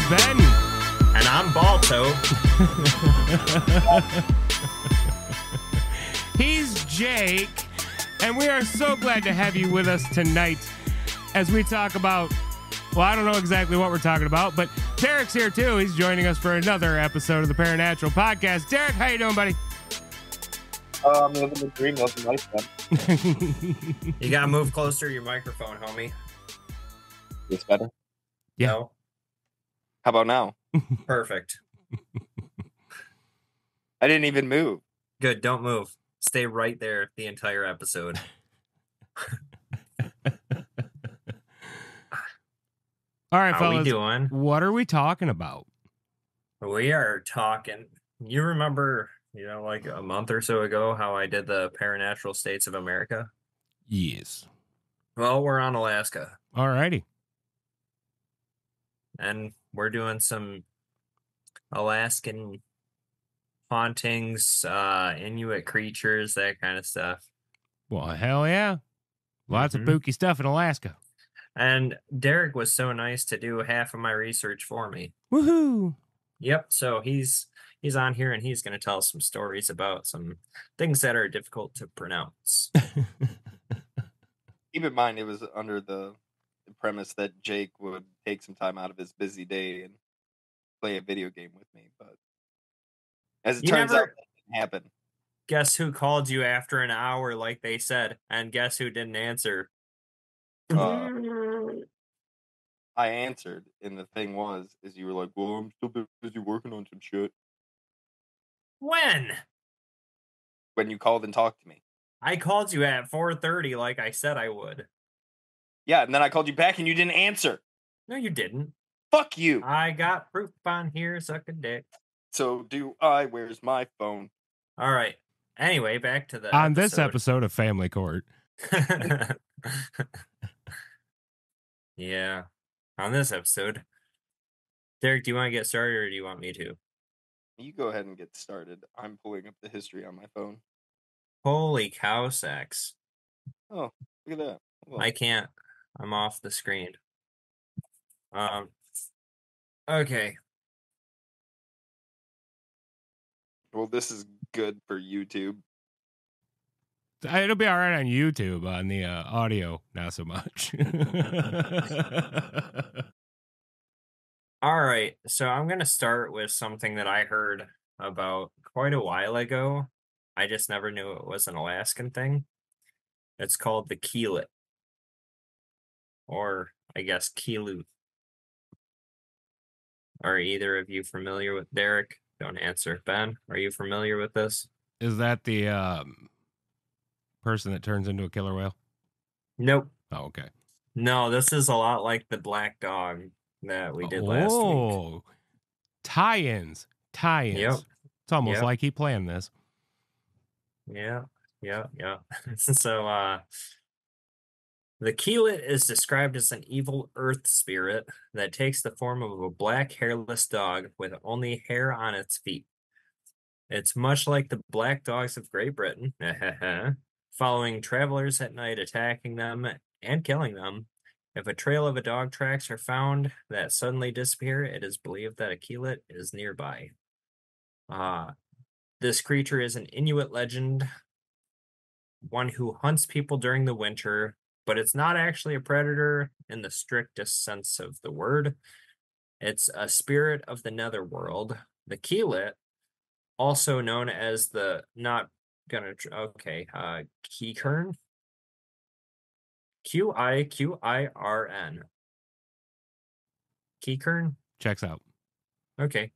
Ben. And I'm Balto. He's Jake. And we are so glad to have you with us tonight as we talk about, well, I don't know exactly what we're talking about, but Derek's here too. He's joining us for another episode of the Paranatural podcast. Derek, how you doing, buddy? I'm living the dream, living life, man. You gotta move closer to your microphone, homie. It's better? Yeah. No? How about now? Perfect. I didn't even move. Good, don't move. Stay right there the entire episode. All right, How fellas. we doing? What are we talking about? We are talking. You remember, like a month or so ago, how I did the Paranatural States of America? Yes. Well, we're on Alaska. All righty. And we're doing some Alaskan hauntings, Inuit creatures, that kind of stuff. Well, hell yeah. Lots of Mhm. spooky stuff in Alaska. And Derek was so nice to do half of my research for me. Woohoo. Yep. So he's on here and he's going to tell some stories about some things that are difficult to pronounce. Keep in mind, it was under the premise that Jake would take some time out of his busy day and play a video game with me. But as it turns out, that didn't happen. Guess who called you after an hour, like they said, and guess who didn't answer? I answered, and the thing is you were like, well, I'm still busy working on some shit. When you called and talked to me. I called you at 4:30, like I said I would. Yeah, and then I called you back and you didn't answer. No, you didn't. Fuck you. I got proof on here, suck a dick. So do I. Where's my phone? All right. Anyway, back to the On this episode of Family Court. Yeah. On this episode. Derek, do you want to get started or do you want me to? You go ahead and get started. I'm pulling up the history on my phone. Holy cow sacks. Oh, look at that. Well, I can't. I'm off the screen. Okay. well, this is good for YouTube. It'll be all right on YouTube. On the audio, not so much. All right. So I'm going to start with something that I heard about quite a while ago. I just never knew it was an Alaskan thing. It's called the keelet. Or, I guess, keelut. Are either of you familiar with Derek? Don't answer. Ben, are you familiar with this? Is that the person that turns into a killer whale? Nope. Oh, okay. No, this is a lot like the black dog that we did last week. Oh, tie-ins. Yep. It's almost Yep. like he planned this. Yeah. So, the keelet is described as an evil earth spirit that takes the form of a black hairless dog with only hair on its feet. It's much like the black dogs of Great Britain, following travelers at night, attacking them and killing them. If a trail of a dog tracks are found that suddenly disappear, it is believed that a keelet is nearby. This creature is an Inuit legend, one who hunts people during the winter, but it's not actually a predator in the strictest sense of the word. It's a spirit of the netherworld. The keelet, also known as the Qiqirn. Qiqirn. Qiqirn? Checks out. Okay.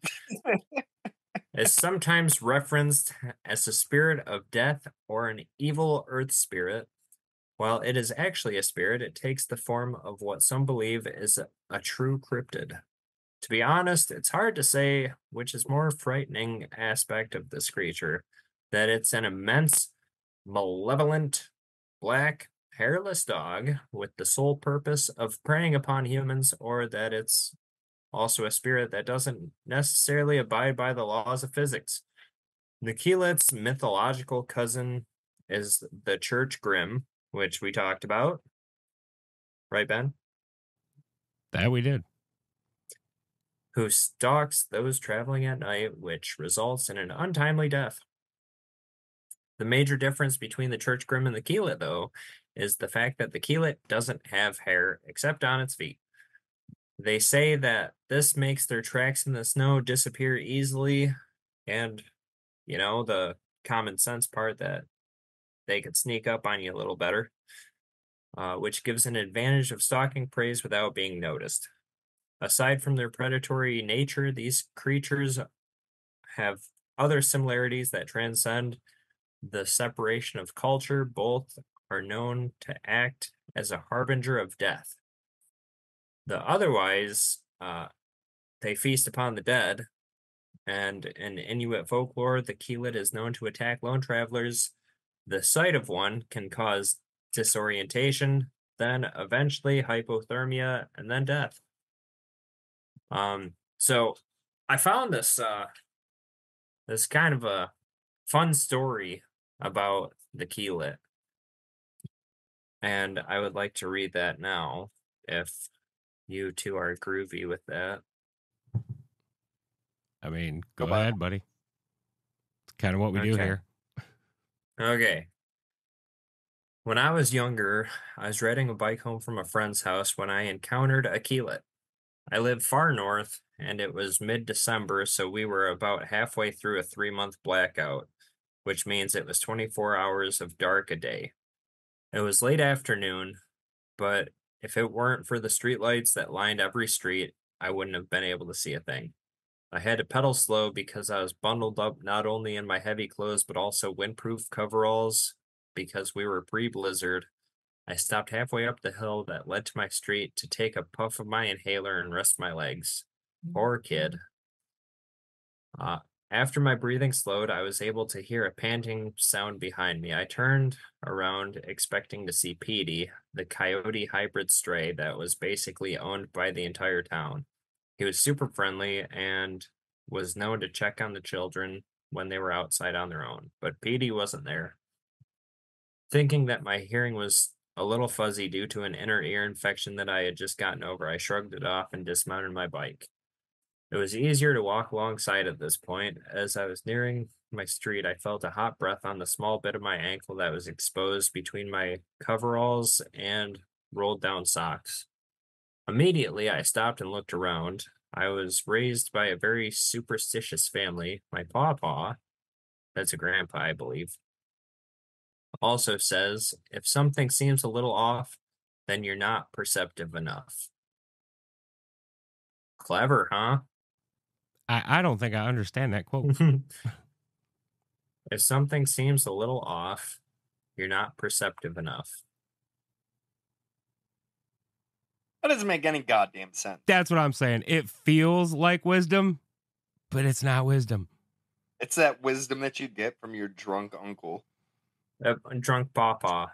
Is sometimes referenced as the spirit of death or an evil earth spirit. While it is actually a spirit, it takes the form of what some believe is a true cryptid. To be honest, it's hard to say which is more frightening aspect of this creature, that it's an immense, malevolent, black, hairless dog with the sole purpose of preying upon humans, or that it's also a spirit that doesn't necessarily abide by the laws of physics. The keelet's mythological cousin is the Church Grim, which we talked about. Right, Ben? That we did. who stalks those traveling at night, which results in an untimely death. The major difference between the church grim and the keelet, though, is the fact that the keelet doesn't have hair except on its feet. They say that this makes their tracks in the snow disappear easily, and, the common sense part that they could sneak up on you a little better, which gives an advantage of stalking prey without being noticed. Aside from their predatory nature, these creatures have other similarities that transcend the separation of culture. Both are known to act as a harbinger of death. They feast upon the dead, and in Inuit folklore, the keelet is known to attack lone travelers. The sight of one can cause disorientation, then eventually hypothermia, and then death. So I found this kind of a fun story about the keelet, and I would like to read that now, if you two are groovy with that. I mean, go ahead, buddy. It's kind of what we do here. Okay. When I was younger, I was riding a bike home from a friend's house when I encountered a keelet. I live far north, and it was mid-December, so we were about halfway through a 3-month blackout, which means it was 24 hours of dark a day. It was late afternoon, but if it weren't for the streetlights that lined every street, I wouldn't have been able to see a thing. I had to pedal slow because I was bundled up not only in my heavy clothes, but also windproof coveralls because we were pre-blizzard. I stopped halfway up the hill that led to my street to take a puff of my inhaler and rest my legs. Poor kid. After my breathing slowed, I was able to hear a panting sound behind me. I turned around expecting to see Petey, the coyote hybrid stray that was basically owned by the entire town. He was super friendly and was known to check on the children when they were outside on their own, but Petey wasn't there. Thinking that my hearing was a little fuzzy due to an inner ear infection that I had just gotten over, I shrugged it off and dismounted my bike. It was easier to walk alongside at this point. As I was nearing my street, I felt a hot breath on the small bit of my ankle that was exposed between my coveralls and rolled down socks. Immediately, I stopped and looked around. I was raised by a very superstitious family. My pawpaw, that's a grandpa, I believe, also says, if something seems a little off, then you're not perceptive enough. Clever, huh? I don't think I understand that quote. If something seems a little off, you're not perceptive enough. That doesn't make any goddamn sense. That's what I'm saying. It feels like wisdom, but it's not wisdom. It's that wisdom that you get from your drunk uncle. Drunk pawpaw.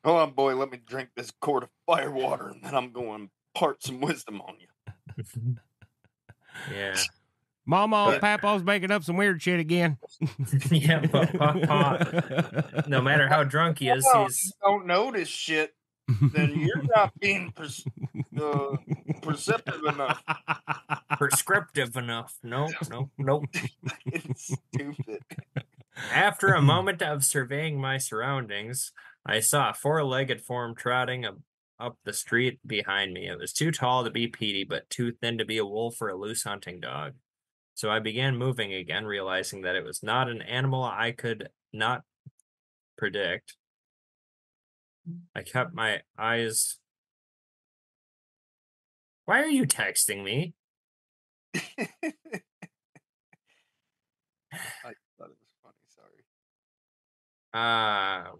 Hold on, boy. Let me drink this quart of fire water, and then I'm going to impart some wisdom on you. Yeah. Mama, Papa's making up some weird shit again. Yeah, but Papa, no matter how drunk he is, he's... don't notice shit, then you're not being perceptive enough. Prescriptive enough. Nope. It's stupid. After a moment of surveying my surroundings, I saw a 4-legged form trotting up the street behind me. It was too tall to be Petey, but too thin to be a wolf or a loose hunting dog. So I began moving again, realizing that it was not an animal I could not predict. I kept my eyes... Why are you texting me? I thought it was funny, sorry.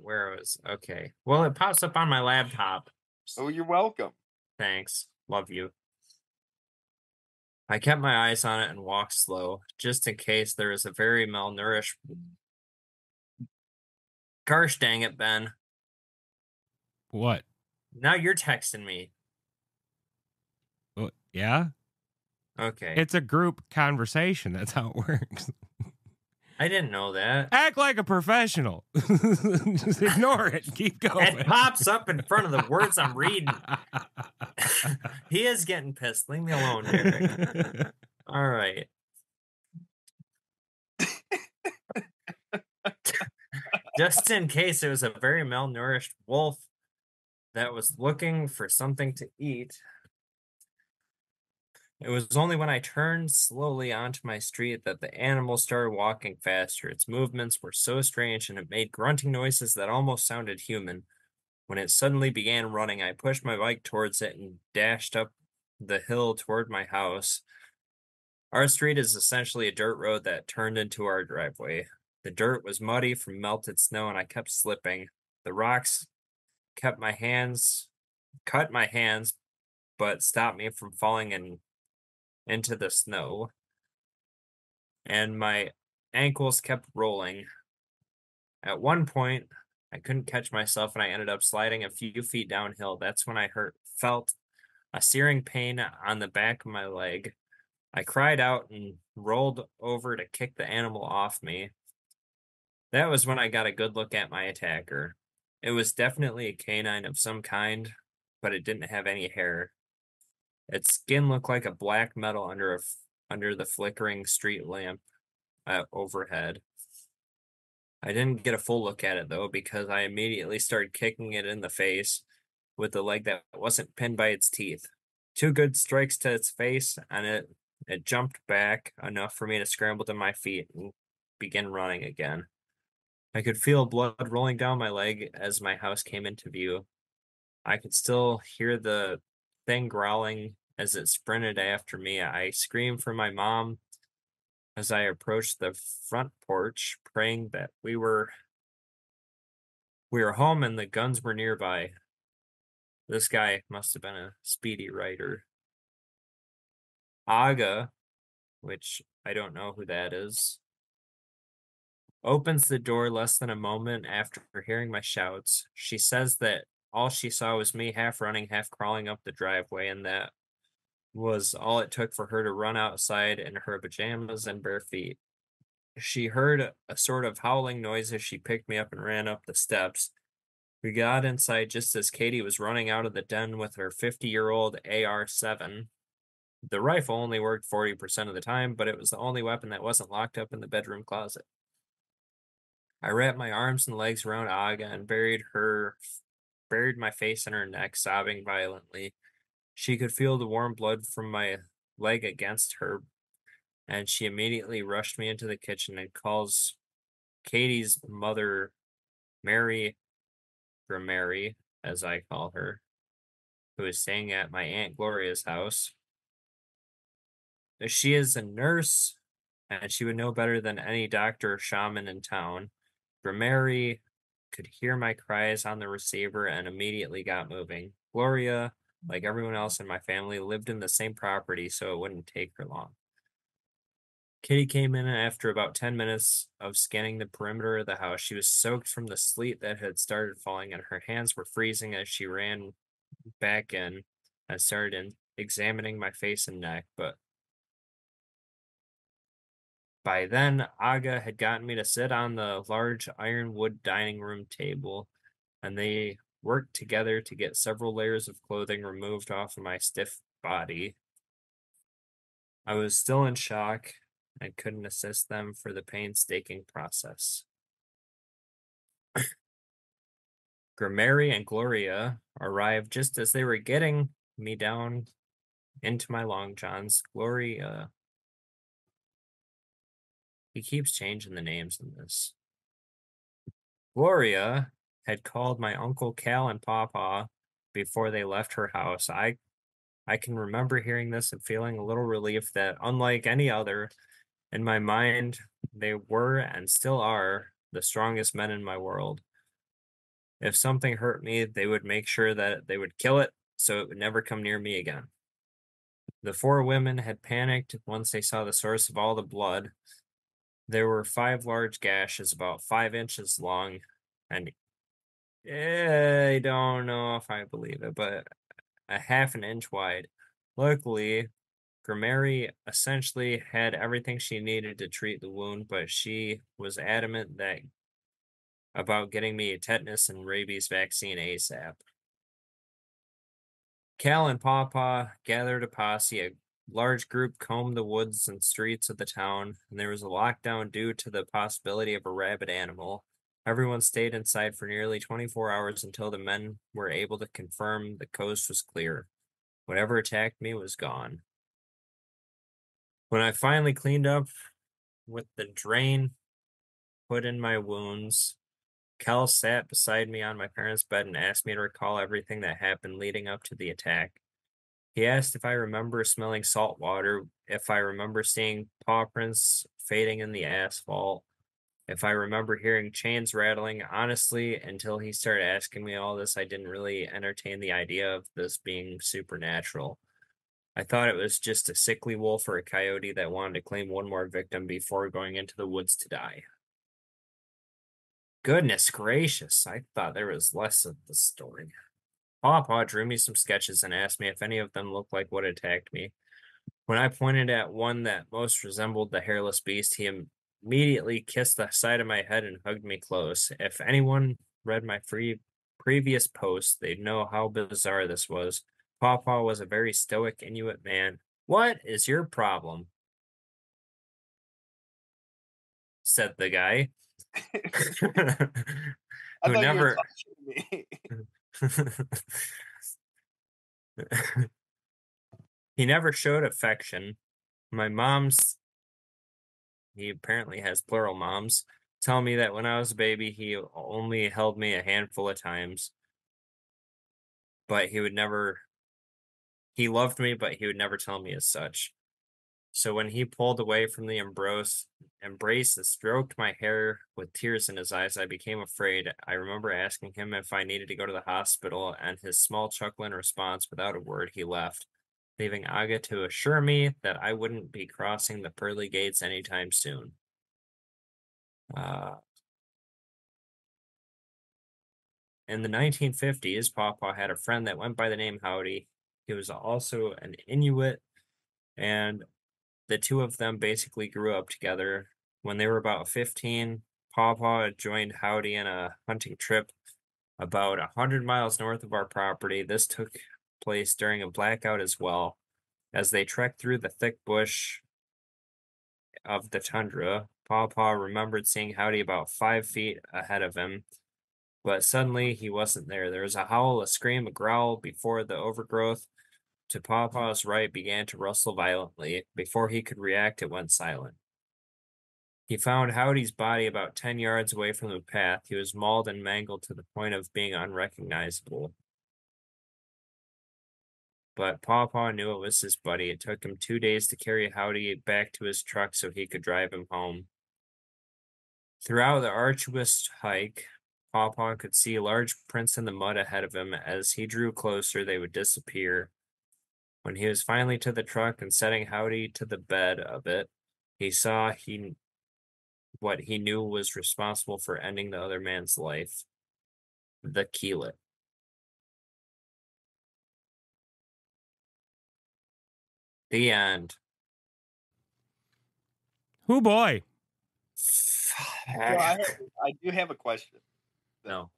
Where was... Okay. Well, it pops up on my laptop. Oh, you're welcome. Thanks. Love you. I kept my eyes on it and walked slow, just in case there was a very malnourished... Gosh dang it, Ben. What? Now you're texting me. Yeah? Okay. It's a group conversation. That's how it works. I didn't know that. Act like a professional. Just ignore it. Keep going. It pops up in front of the words I'm reading. He is getting pissed. Leave me alone, Derek. All right. Just in case it was a very malnourished wolf that was looking for something to eat. It was only when I turned slowly onto my street that the animal started walking faster. Its movements were so strange and it made grunting noises that almost sounded human. When it suddenly began running, I pushed my bike towards it and dashed up the hill toward my house. Our street is essentially a dirt road that turned into our driveway. The dirt was muddy from melted snow and I kept slipping. The rocks cut my hands, but stopped me from falling into the snow. And my ankles kept rolling. At one point, I couldn't catch myself and I ended up sliding a few feet downhill. That's when I felt a searing pain on the back of my leg. I cried out and rolled over to kick the animal off me. That was when I got a good look at my attacker. It was definitely a canine of some kind, but it didn't have any hair. Its skin looked like a black metal under the flickering street lamp overhead. I didn't get a full look at it though because I immediately started kicking it in the face with the leg that wasn't pinned by its teeth. 2 good strikes to its face and it jumped back enough for me to scramble to my feet and begin running again. I could feel blood rolling down my leg as my house came into view. I could still hear the thing growling as it sprinted after me. I screamed for my mom as I approached the front porch, praying that we were home and the guns were nearby. This guy must have been a speedy writer. Aga, which I don't know who that is, opens the door less than a moment after hearing my shouts. She says that all she saw was me half running, half crawling up the driveway, and that was all it took for her to run outside in her pajamas and bare feet. She heard a sort of howling noise as she picked me up and ran up the steps. We got inside just as Katie was running out of the den with her 50-year-old AR-7. The rifle only worked 40% of the time, but it was the only weapon that wasn't locked up in the bedroom closet. I wrapped my arms and legs around Aga and buried my face in her neck, sobbing violently. She could feel the warm blood from my leg against her, and she immediately rushed me into the kitchen and calls Katie's mother, Mary, or Mary, as I call her, who is staying at my Aunt Gloria's house. She is a nurse, and she would know better than any doctor or shaman in town. Mary could hear my cries on the receiver and immediately got moving. Gloria, like everyone else in my family, lived in the same property, so it wouldn't take her long. Kitty came in after about 10 minutes of scanning the perimeter of the house. She was soaked from the sleet that had started falling, and her hands were freezing as she ran back in and started examining my face and neck. But by then, Aga had gotten me to sit on the large ironwood dining room table, and they worked together to get several layers of clothing removed off of my stiff body. I was still in shock and couldn't assist them for the painstaking process. Mary and Gloria arrived just as they were getting me down into my long johns. Gloria, he keeps changing the names in this. Gloria had called my Uncle Cal and Papa before they left her house. I can remember hearing this and feeling a little relief that, unlike any other, in my mind, they were and still are the strongest men in my world. If something hurt me, they would make sure that they would kill it so it would never come near me again. The 4 women had panicked once they saw the source of all the blood. There were 5 large gashes about 5 inches long, and I don't know if I believe it, but a half an inch wide. Luckily, Mary essentially had everything she needed to treat the wound, but she was adamant about getting me a tetanus and rabies vaccine ASAP. Cal and Pawpaw gathered a posse. A large group combed the woods and streets of the town, and there was a lockdown due to the possibility of a rabid animal. Everyone stayed inside for nearly 24 hours until the men were able to confirm the coast was clear. Whatever attacked me was gone. When I finally cleaned up with the drain put in my wounds, Cal sat beside me on my parents' bed and asked me to recall everything that happened leading up to the attack. He asked if I remember smelling salt water, if I remember seeing paw prints fading in the asphalt, if I remember hearing chains rattling. Honestly, until he started asking me all this, I didn't really entertain the idea of this being supernatural. I thought it was just a sickly wolf or a coyote that wanted to claim one more victim before going into the woods to die. Goodness gracious, I thought there was less of the story. Pawpaw drew me some sketches and asked me if any of them looked like what attacked me. When I pointed at one that most resembled the hairless beast, he immediately kissed the side of my head and hugged me close. If anyone read my previous post, they'd know how bizarre this was. Pawpaw was a very stoic Inuit man. "What is your problem?" said the guy. I Who thought you were never talking to me. he never showed affection. My mom's, he apparently has plural moms, tell me that when I was a baby, he only held me a handful of times, but he loved me, but he would never tell me as such. So when he pulled away from the embrace and stroked my hair with tears in his eyes, I became afraid. I remember asking him if I needed to go to the hospital, and his small chuckle in response, without a word, he left, leaving Aga to assure me that I wouldn't be crossing the pearly gates anytime soon. In the 1950s, Pawpaw had a friend that went by the name Howdy. He was also an Inuit, and the two of them basically grew up together. When they were about 15, Pawpaw joined Howdy in a hunting trip about 100 miles north of our property. This took place during a blackout as well. As they trekked through the thick bush of the tundra, Pawpaw remembered seeing Howdy about 5 feet ahead of him, but suddenly he wasn't there. There was a howl, a scream, a growl before the overgrowth to Pawpaw's right began to rustle violently. Before he could react, it went silent. He found Howdy's body about 10 yards away from the path. He was mauled and mangled to the point of being unrecognizable. But Pawpaw knew it was his buddy. It took him 2 days to carry Howdy back to his truck so he could drive him home. Throughout the arduous hike, Pawpaw could see large prints in the mud ahead of him. As he drew closer, they would disappear. When he was finally to the truck and setting Howdy to the bed of it, he saw what he knew was responsible for ending the other man's life. The keelet. The end. Who boy? So I do have a question. No.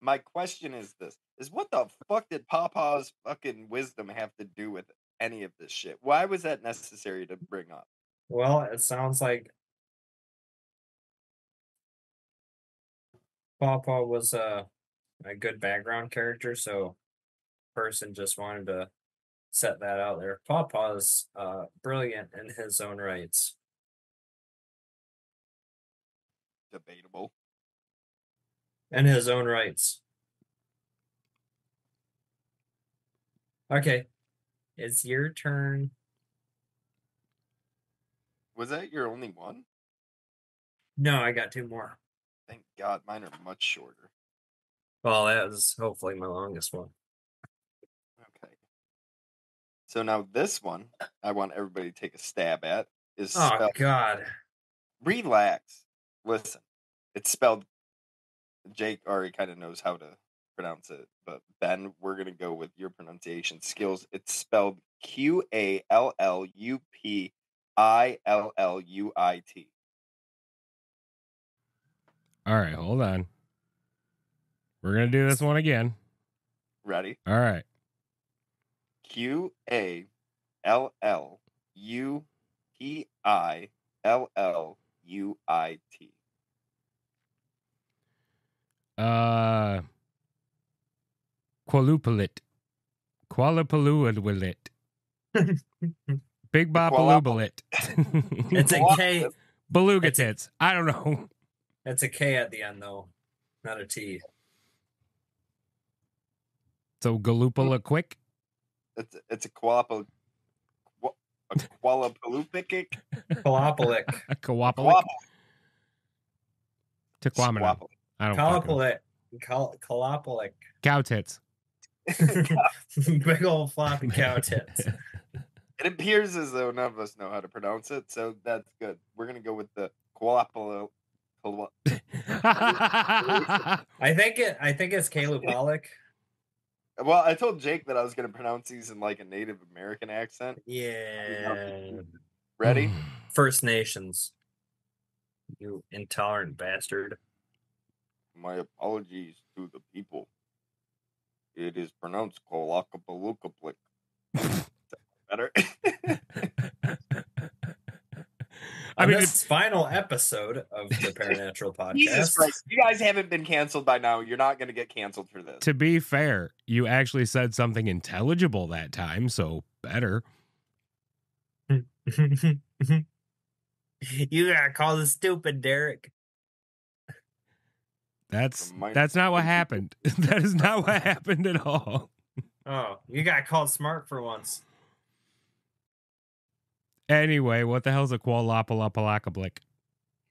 My question is this: is what the fuck did Pawpaw's fucking wisdom have to do with any of this shit? Why was that necessary to bring up? Well, it sounds like Pawpaw was a good background character, so person just wanted to set that out there. Pawpaw is brilliant in his own rights. Debatable. In his own rights. Okay. It's your turn. Was that your only one? No, I got two more. Thank God, mine are much shorter. Well, that was hopefully my longest one. Okay. So now this one, I want everybody to take a stab at. Is Oh, spelled. God. Relax. Listen, it's spelled. Jake already kind of knows how to pronounce it, but Ben, we're gonna go with your pronunciation skills. It's spelled Quallupiilluit. All right, hold on. We're going to do this one again. Ready? All right. QALLUTILLUIT. Qualupalit. Qualapalualit. Big Boppalubalit. It's a K. Beluga tits. I don't know. It's a K at the end, though, not a T. So Galupala quick. It's a Qualapaloopic. Kalapalik. A Kawapalik. Tequamina. Squapple. I don't fucking know. Kalapalik. Cow tits. Big old floppy cow tits. It appears as though none of us know how to pronounce it, so that's good. We're gonna go with the Qualapalo. I think it's Kalupalik. Well, I told Jake that I was gonna pronounce these in like a Native American accent. Yeah. Ready? First Nations. You intolerant bastard. My apologies to the people. It is pronounced Kolakapalukaplik. Better. I mean, this final episode of the Paranatural podcast. Jesus Christ, you guys haven't been canceled by now. You're not going to get canceled for this. To be fair, you actually said something intelligible that time, so better. You got called stupid, Derek. That's not what happened. That is not what happened at all. Oh, you got called smart for once. Anyway, what the hell's a qualapalapalakablik?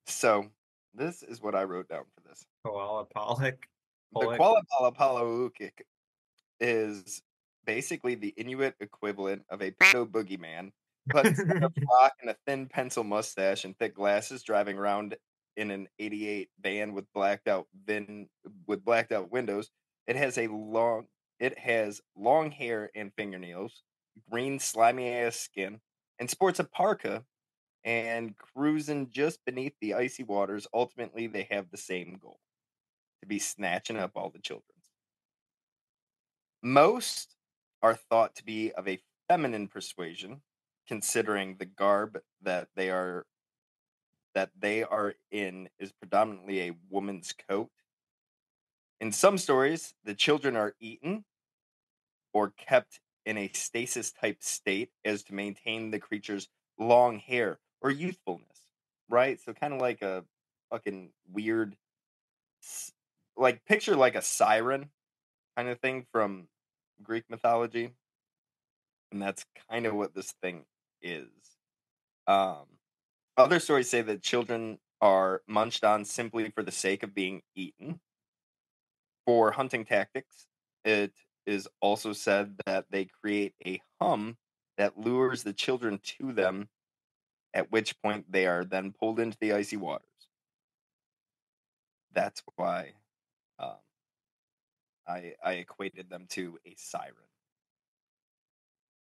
So, this is what I wrote down for this. Koalapalik. The Kualapalapalukik is basically the Inuit equivalent of a pedo boogeyman, but instead of rock and a thin pencil mustache and thick glasses, driving around in an '88 van with blacked out windows. It has long hair and fingernails, green slimy ass skin, and sports a parka. And cruising just beneath the icy waters, ultimately they have the same goal: to be snatching up all the children. Most are thought to be of a feminine persuasion, considering the garb that they are in is predominantly a woman's coat. In some stories, the children are eaten or kept in a stasis type state as to maintain the creature's long hair or youthfulness, right? So kind of like a fucking weird, like picture like a siren kind of thing from Greek mythology. And that's kind of what this thing is. Other stories say that children are munched on simply for the sake of being eaten. For hunting tactics, it is also said that they create a hum that lures the children to them, at which point they are then pulled into the icy waters. That's why I equated them to a siren.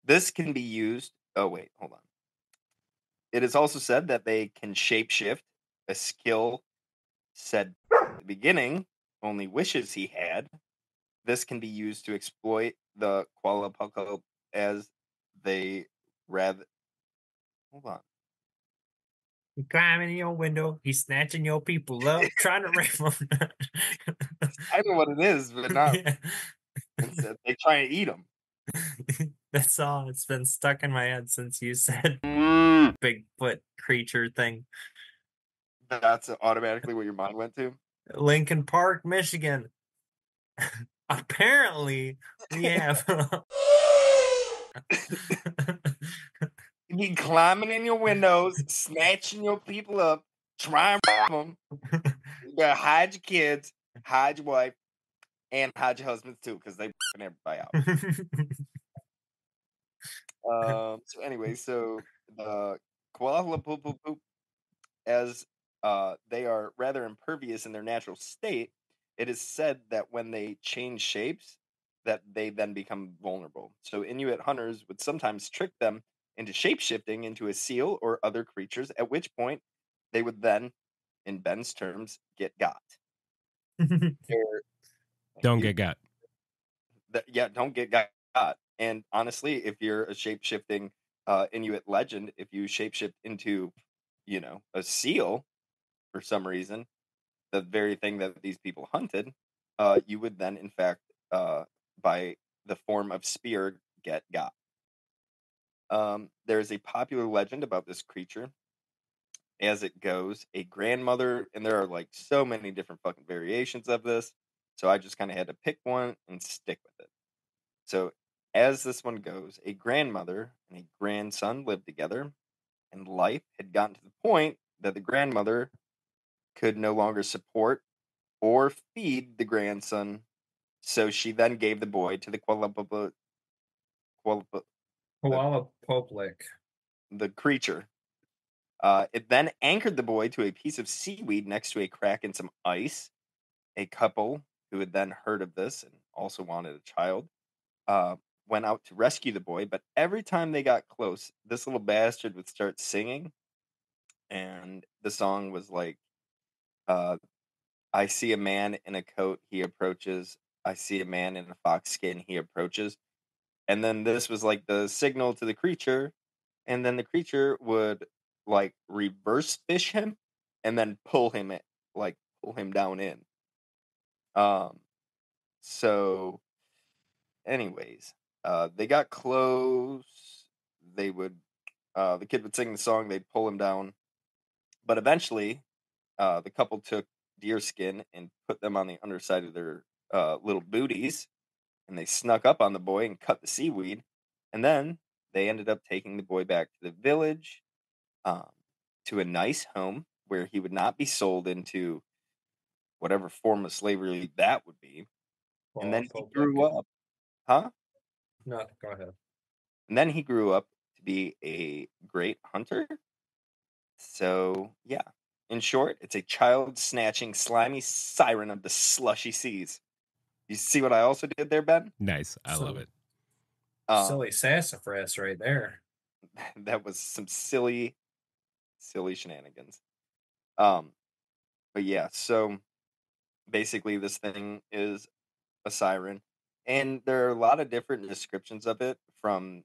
This can be used. Oh, wait, hold on. It is also said that they can shapeshift, a skill said at the beginning only wishes he had. This can be used to exploit the Qualapalco as they rather. Hold on. He climbing in your window. He's snatching your people up, trying to rape them. I know what it is, but not. Yeah. Instead, they try and eat them. That's all. It's been stuck in my head since you said Bigfoot creature thing. That's automatically what your mind went to? Lincoln Park, Michigan. Apparently, we have. You be climbing in your windows, snatching your people up, trying to rape them. You better hide your kids, hide your wife, and hide your husbands too, because they f***ing everybody out. So anyway, so the koala poop, as they are rather impervious in their natural state, it is said that when they change shapes, that they then become vulnerable. So Inuit hunters would sometimes trick them into shapeshifting into a seal or other creatures, at which point they would then, in Ben's terms, get got. Don't get got. Yeah, don't get got. And honestly, if you're a shape shifting Inuit legend, if you shapeshift into, a seal for some reason, the very thing that these people hunted, you would then, in fact, by the form of spear, get got. There is a popular legend about this creature. As it goes, a grandmother, and there are like so many different fucking variations of this. So I just kind of had to pick one and stick with it. So, as this one goes, a grandmother and a grandson lived together, and life had gotten to the point that the grandmother could no longer support or feed the grandson. So she then gave the boy to the the, Koala Poplik. the creature. It then anchored the boy to a piece of seaweed next to a crack in some ice. A couple who had then heard of this and also wanted a child uh, went out to rescue the boy, but every time they got close, this little bastard would start singing, and the song was like, uh, "I see a man in a coat, he approaches. I see a man in a fox skin, he approaches." And then this was like the signal to the creature, and then the creature would like reverse fish him, and then pull him down in. Um. So anyways, they got close. They would, the kid would sing the song. They'd pull him down, but eventually, the couple took deer skin and put them on the underside of their little booties, and they snuck up on the boy and cut the seaweed, and then they ended up taking the boy back to the village, um, to a nice home where he would not be sold into whatever form of slavery that would be, and Koala then he Poplik. grew up, huh? No, go ahead. And then he grew up to be a great hunter. So, yeah. In short, it's a child snatching, slimy siren of the slushy seas. You see what I also did there, Ben? Nice. I love Some it. silly Um, sassafras right there. that was some silly, silly shenanigans. Um, but yeah, so basically, this thing is a siren, and there are a lot of different descriptions of it, from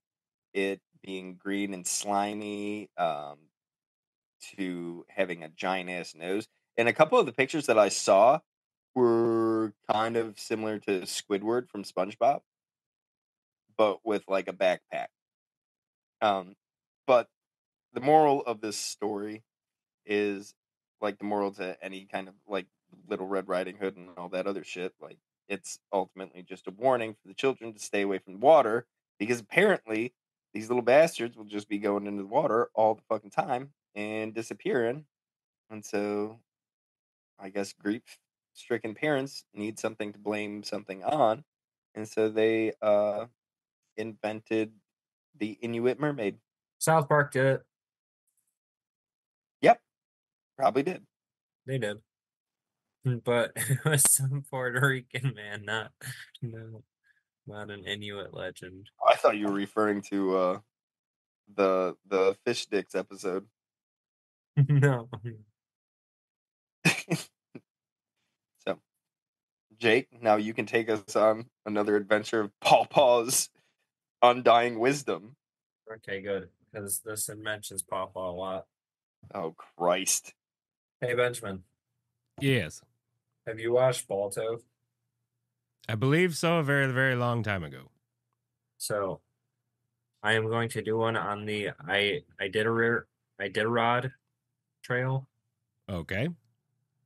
it being green and slimy, to having a giant ass nose. And a couple of the pictures that I saw were kind of similar to Squidward from SpongeBob, but with like a backpack. Um, but the moral of this story is like the moral to any kind of like Little Red Riding Hood and all that other shit. Like, it's ultimately just a warning for the children to stay away from the water, because apparently these little bastards will just be going into the water all the fucking time and disappearing. And so I guess grief-stricken parents need something to blame something on, and so they invented the Inuit mermaid. South Park did it. Yep, probably did. They did. But it was some Puerto Rican man, no, not an Inuit legend. I thought you were referring to the fish sticks episode. No. So, Jake, now you can take us on another adventure of Paw Paw's undying wisdom. Okay, good. Because this mentions Papa a lot. Oh Christ! Hey, Benjamin, Yes. have you watched Balto? I believe so, a very, very long time ago. So I am going to do one on the Iditarod Trail. Okay.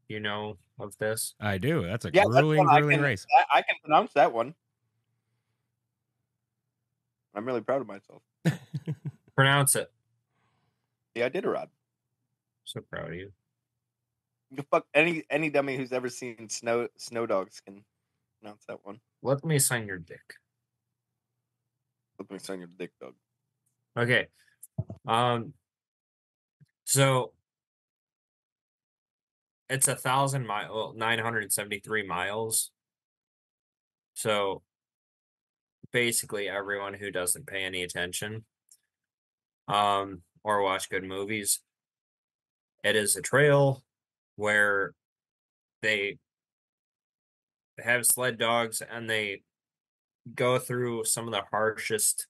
You know of this? I do. That's a Yeah, that's grueling, one I grueling can race. I can pronounce that one. I'm really proud of myself. Pronounce it. The Iditarod. So proud of you. The fuck, any dummy who's ever seen snow dogs can pronounce that one. Let me sign your dick. Let me sign your dick, dog. Okay. So it's 1,000 miles, well, 973 miles. So basically everyone who doesn't pay any attention, or watch good movies, it is a trail where they have sled dogs and they go through some of the harshest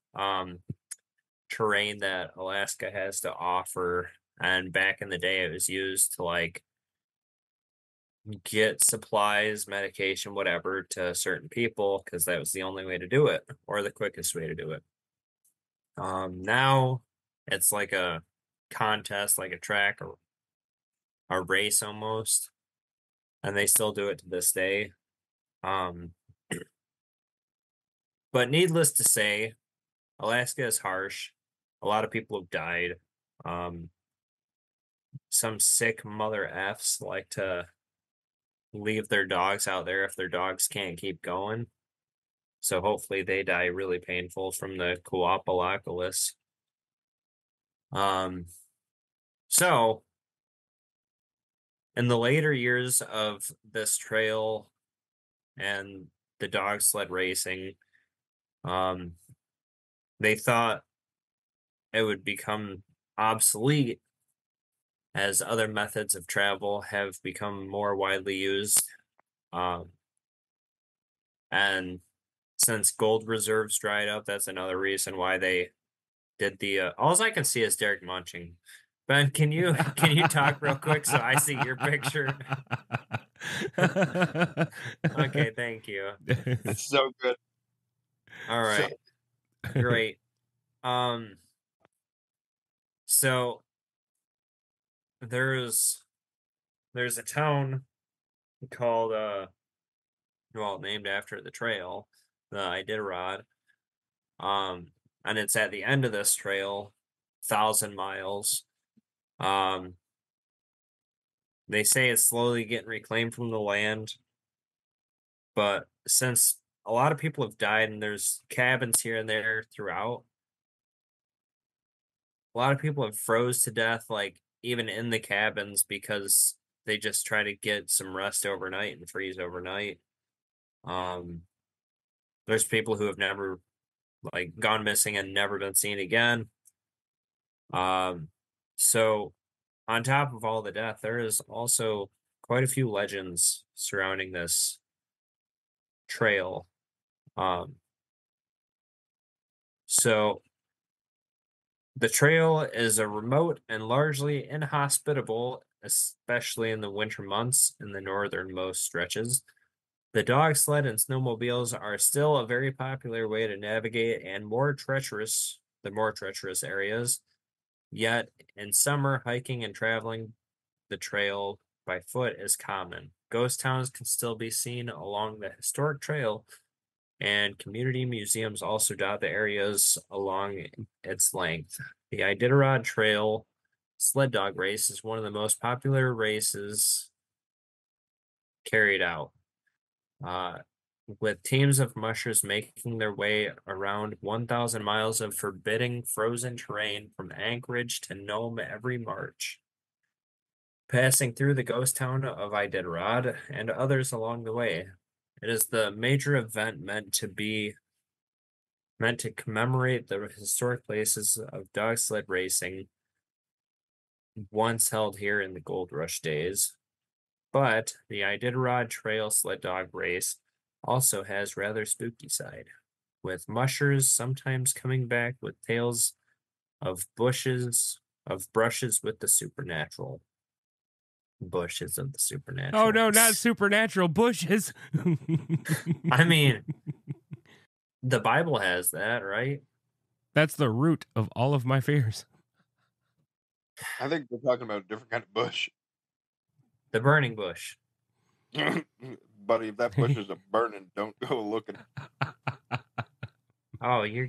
terrain that Alaska has to offer. And back in the day, it was used to like get supplies, medication, whatever to certain people because that was the only way to do it or the quickest way to do it. Now it's like a contest, like a track or a race almost, and they still do it to this day. Um, but needless to say, Alaska is harsh. A lot of people have died. Um, some sick mother Fs like to leave their dogs out there if their dogs can't keep going. So hopefully they die really painful from the Coapalocalypse. Um, so in the later years of this trail and the dog sled racing, um, they thought it would become obsolete as other methods of travel have become more widely used. Um, and since gold reserves dried up, that's another reason why they did the. All I can see is Derek munching. Ben, can you talk real quick so I see your picture? Okay, thank you. It's so good. All So right, great. So there's a town called well, named after the trail, the Iditarod. And it's at the end of this trail, 1,000 miles. They say it's slowly getting reclaimed from the land, but since a lot of people have died and there's cabins here and there throughout, a lot of people have froze to death, like even in the cabins because they just try to get some rest overnight and freeze overnight. Um, there's people who have never like gone missing and never been seen again. So on top of all the death, there is also quite a few legends surrounding this trail. Um, so the trail is a remote and largely inhospitable, especially in the winter months in the northernmost stretches. The dog sled and snowmobiles are still a very popular way to navigate and the more treacherous areas. Yet in summer, hiking and traveling the trail by foot is common. Ghost towns can still be seen along the historic trail, and community museums also dot the areas along its length. The Iditarod Trail sled dog race is one of the most popular races carried out, uh, with teams of mushers making their way around 1,000 miles of forbidding frozen terrain from Anchorage to Nome every March, passing through the ghost town of Iditarod and others along the way. It is the major event meant to commemorate the historic places of dog sled racing once held here in the Gold Rush days. But the Iditarod Trail sled dog race also has rather spooky side, with mushers sometimes coming back with tales of brushes with the supernatural. Bushes of the supernatural. Oh no, not supernatural bushes. I mean, the Bible has that, right? That's the root of all of my fears. I think we're talking about a different kind of bush. The burning bush. Buddy, if that bush is a burning, don't go looking. Oh, you're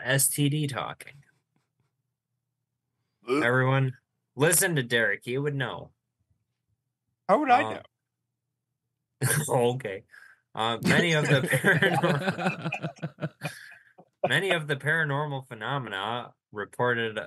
STD talking. Ugh. Everyone, listen to Derek. He would know. How would I know? Okay. Many of the paranormal phenomena reported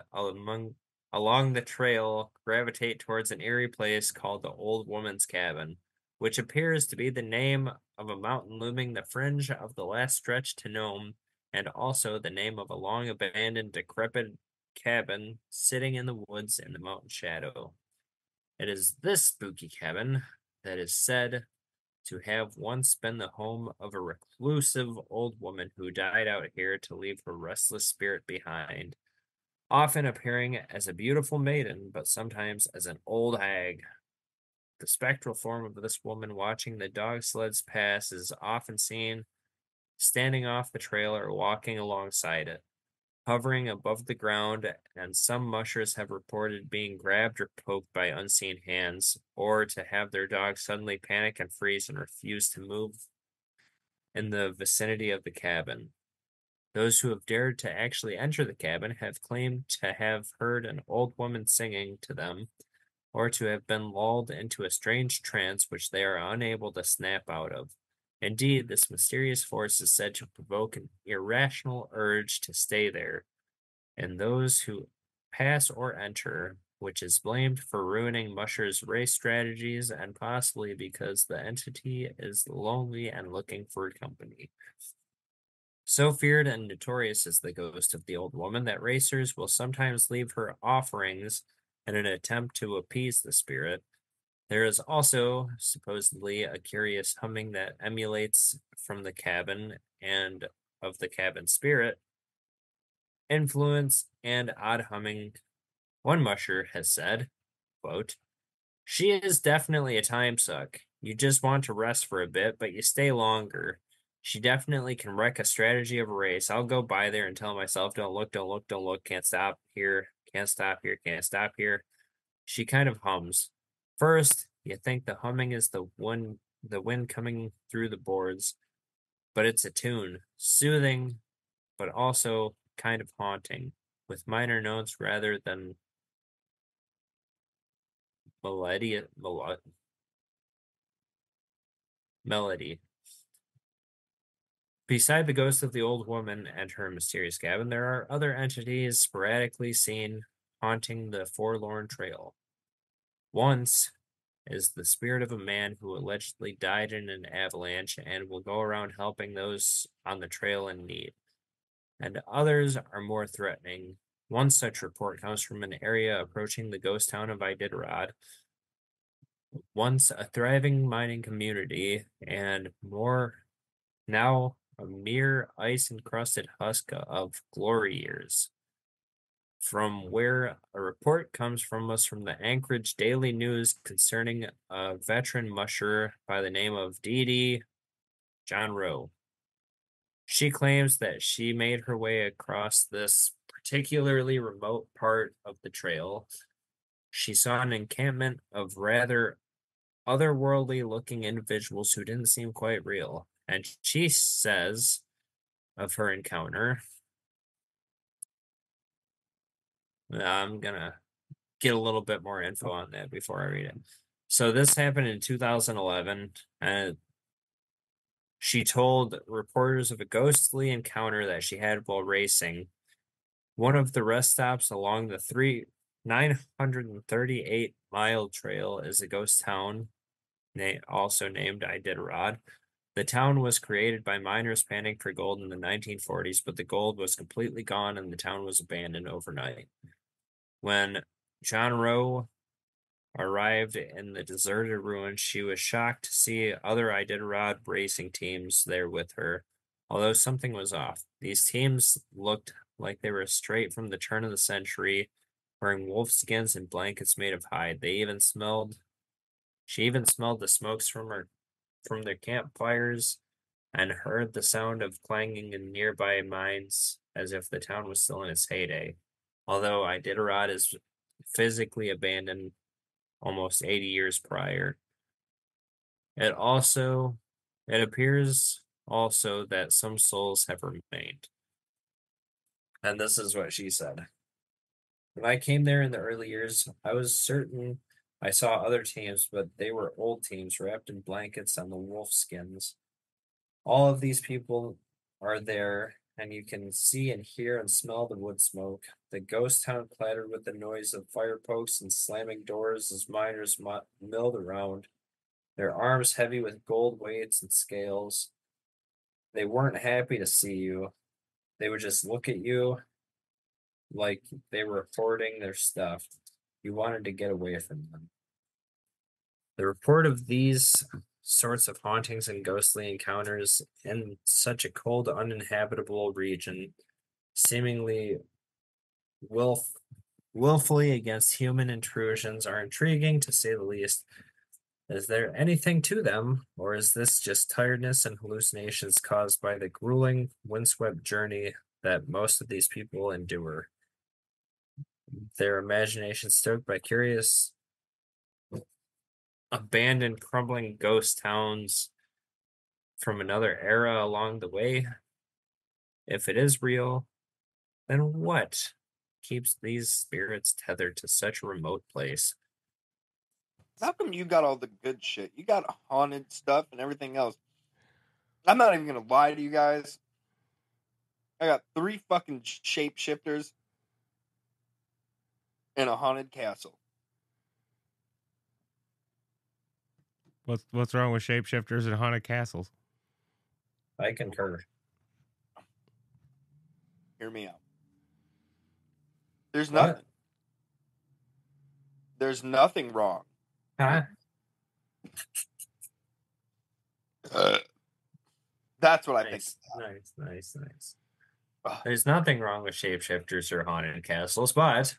along the trail gravitate towards an eerie place called the Old Woman's Cabin, which appears to be the name of a mountain looming the fringe of the last stretch to Nome, and also the name of a long abandoned, decrepit cabin sitting in the woods in the mountain shadow. It is this spooky cabin that is said to have once been the home of a reclusive old woman who died out here to leave her restless spirit behind, often appearing as a beautiful maiden, but sometimes as an old hag. The spectral form of this woman watching the dog sleds pass is often seen standing off the trail or walking alongside it, hovering above the ground, and some mushers have reported being grabbed or poked by unseen hands, or to have their dogs suddenly panic and freeze and refuse to move in the vicinity of the cabin. Those who have dared to actually enter the cabin have claimed to have heard an old woman singing to them, or to have been lulled into a strange trance which they are unable to snap out of. Indeed, this mysterious force is said to provoke an irrational urge to stay there, and those who pass or enter, which is blamed for ruining mushers' race strategies and possibly because the entity is lonely and looking for company. So feared and notorious is the ghost of the old woman that racers will sometimes leave her offerings in an attempt to appease the spirit. There is also supposedly a curious humming that emulates from the cabin and of the cabin spirit influence and odd humming. One musher has said, quote, "She is definitely a time suck. You just want to rest for a bit, but you stay longer. She definitely can wreck a strategy of a race. I'll go by there and tell myself, don't look, don't look, don't look, can't stop here, can't stop here, can't stop here." She kind of hums. First, you think the humming is the wind coming through the boards, but it's a tune, soothing, but also kind of haunting, with minor notes rather than melody. Melody. Beside the ghost of the old woman and her mysterious cabin, there are other entities sporadically seen haunting the forlorn trail. Once is the spirit of a man who allegedly died in an avalanche and will go around helping those on the trail in need. And others are more threatening. One such report comes from an area approaching the ghost town of Iditarod, once a thriving mining community, and more now a mere ice-encrusted husk of glory years. From where a report comes from us from the Anchorage Daily News concerning a veteran musher by the name of Dee Dee John Rowe. She claims that she made her way across this particularly remote part of the trail. She saw an encampment of rather otherworldly looking individuals who didn't seem quite real. And she says of her encounter, I'm gonna get a little bit more info on that before I read it. So this happened in 2011, and she told reporters of a ghostly encounter that she had while racing. One of the rest stops along the 938-mile trail is a ghost town, also named Iditarod. The town was created by miners panning for gold in the 1940s, but the gold was completely gone and the town was abandoned overnight. When John Rowe arrived in the deserted ruins, she was shocked to see other Iditarod racing teams there with her, although something was off. These teams looked like they were straight from the turn of the century, wearing wolf skins and blankets made of hide. She even smelled the smokes from their campfires and heard the sound of clanging in nearby mines as if the town was still in its heyday. Although Iditarod is physically abandoned almost 80 years prior. It appears also that some souls have remained. And this is what she said. When I came there in the early years, I was certain I saw other teams, but they were old teams wrapped in blankets on the wolf skins. All of these people are there, and you can see and hear and smell the wood smoke. The ghost town clattered with the noise of fire pokes and slamming doors as miners milled around, their arms heavy with gold weights and scales. They weren't happy to see you. They would just look at you like they were hoarding their stuff. You wanted to get away from them. The report of these sorts of hauntings and ghostly encounters in such a cold, uninhabitable region, seemingly wilf- willfully against human intrusions, are intriguing to say the least. Is there anything to them, or is this just tiredness and hallucinations caused by the grueling, windswept journey that most of these people endure? Their imagination stoked by curious, abandoned, crumbling ghost towns from another era along the way? If it is real, then what keeps these spirits tethered to such a remote place? How come you got all the good shit? You got haunted stuff and everything else. I'm not even gonna lie to you guys. I got 3 fucking shapeshifters in a haunted castle. What's wrong with shapeshifters and haunted castles? I concur. Hear me out. There's What? nothing. There's nothing wrong. Huh? That's what I think. Nice. Ugh. There's nothing wrong with shapeshifters or haunted castles, but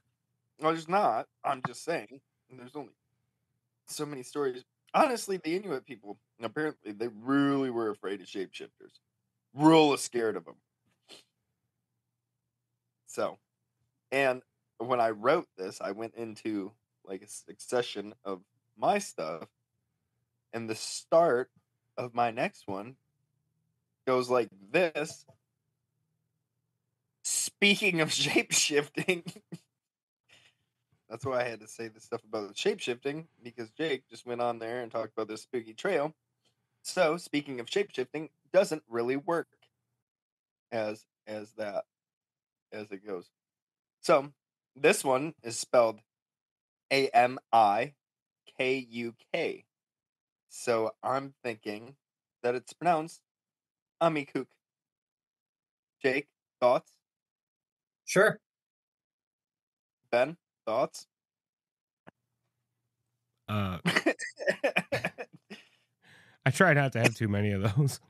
No, there's not. I'm just saying. There's only so many stories. Honestly, the Inuit people, apparently, they really were afraid of shapeshifters. Real scared of them. So, and when I wrote this, I went into like a succession of my stuff, and the start of my next one goes like this. Speaking of shapeshifting, that's why I had to say this stuff about shapeshifting, because Jake just went on there and talked about this spooky trail. So, speaking of shapeshifting, doesn't really work as that as it goes. So, this one is spelled Amikuk. So, I'm thinking that it's pronounced Amikuk. Jake, thoughts? sure. Ben, thoughts? I try not to have too many of those.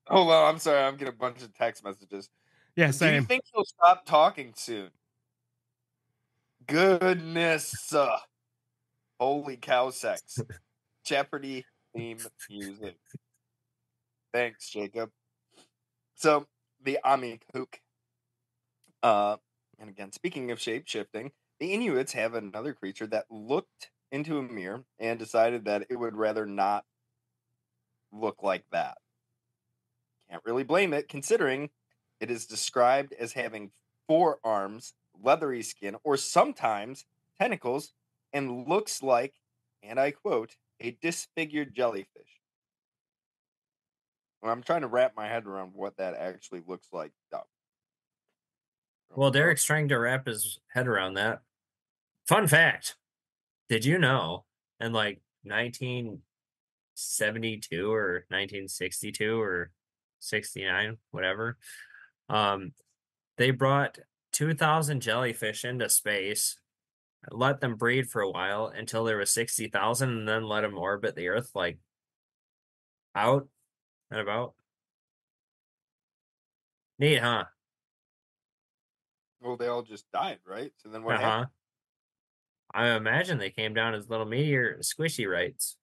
Hold on, I'm sorry. I'm getting a bunch of text messages. Yeah, Do you same. think you'll stop talking soon? Goodness. Holy cow sex. Jeopardy theme music. Thanks, Jacob. So, the Amikuk. And again, speaking of shape shifting, the Inuits have another creature that looked into a mirror and decided that it would rather not look like that. Can't really blame it, considering it is described as having 4 arms, leathery skin, or sometimes tentacles, and looks like, and I quote, a disfigured jellyfish. Well, I'm trying to wrap my head around what that actually looks like. Well, Derek's trying to wrap his head around that. Fun fact. Did you know in like 1972 or 1962 or 69, whatever, um, they brought 2,000 jellyfish into space, let them breed for a while until there was 60,000, and then let them orbit the Earth like out and about. Neat, huh? Well, they all just died, right? So then what Uh happened? huh. I imagine they came down as little meteor squishy rights.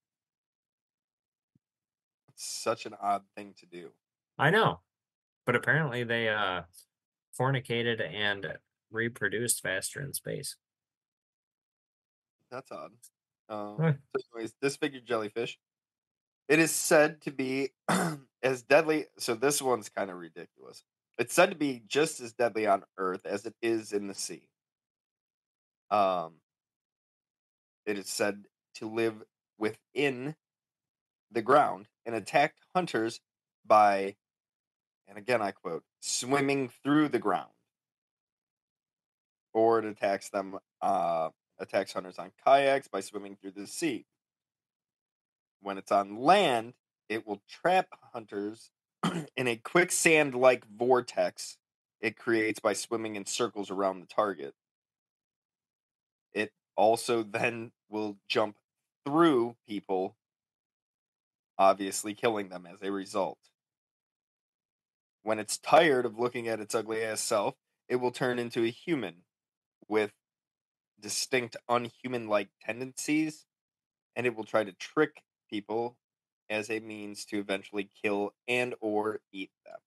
It's such an odd thing to do. I know, but apparently they fornicated and reproduced faster in space. That's odd. Huh. So anyways, disfigured jellyfish. It is said to be as deadly. So this one's kind of ridiculous. It's said to be just as deadly on Earth as it is in the sea. Um, it is said to live within the ground and attack hunters by, and again I quote, swimming through the ground, or it attacks hunters on kayaks by swimming through the sea. When it's on land, it will trap hunters in a quicksand like vortex it creates by swimming in circles around the target. It also then will jump through people obviously killing them as a result. When it's tired of looking at its ugly ass self, it will turn into a human with distinct unhuman like tendencies, and it will try to trick people as a means to eventually kill and or eat them.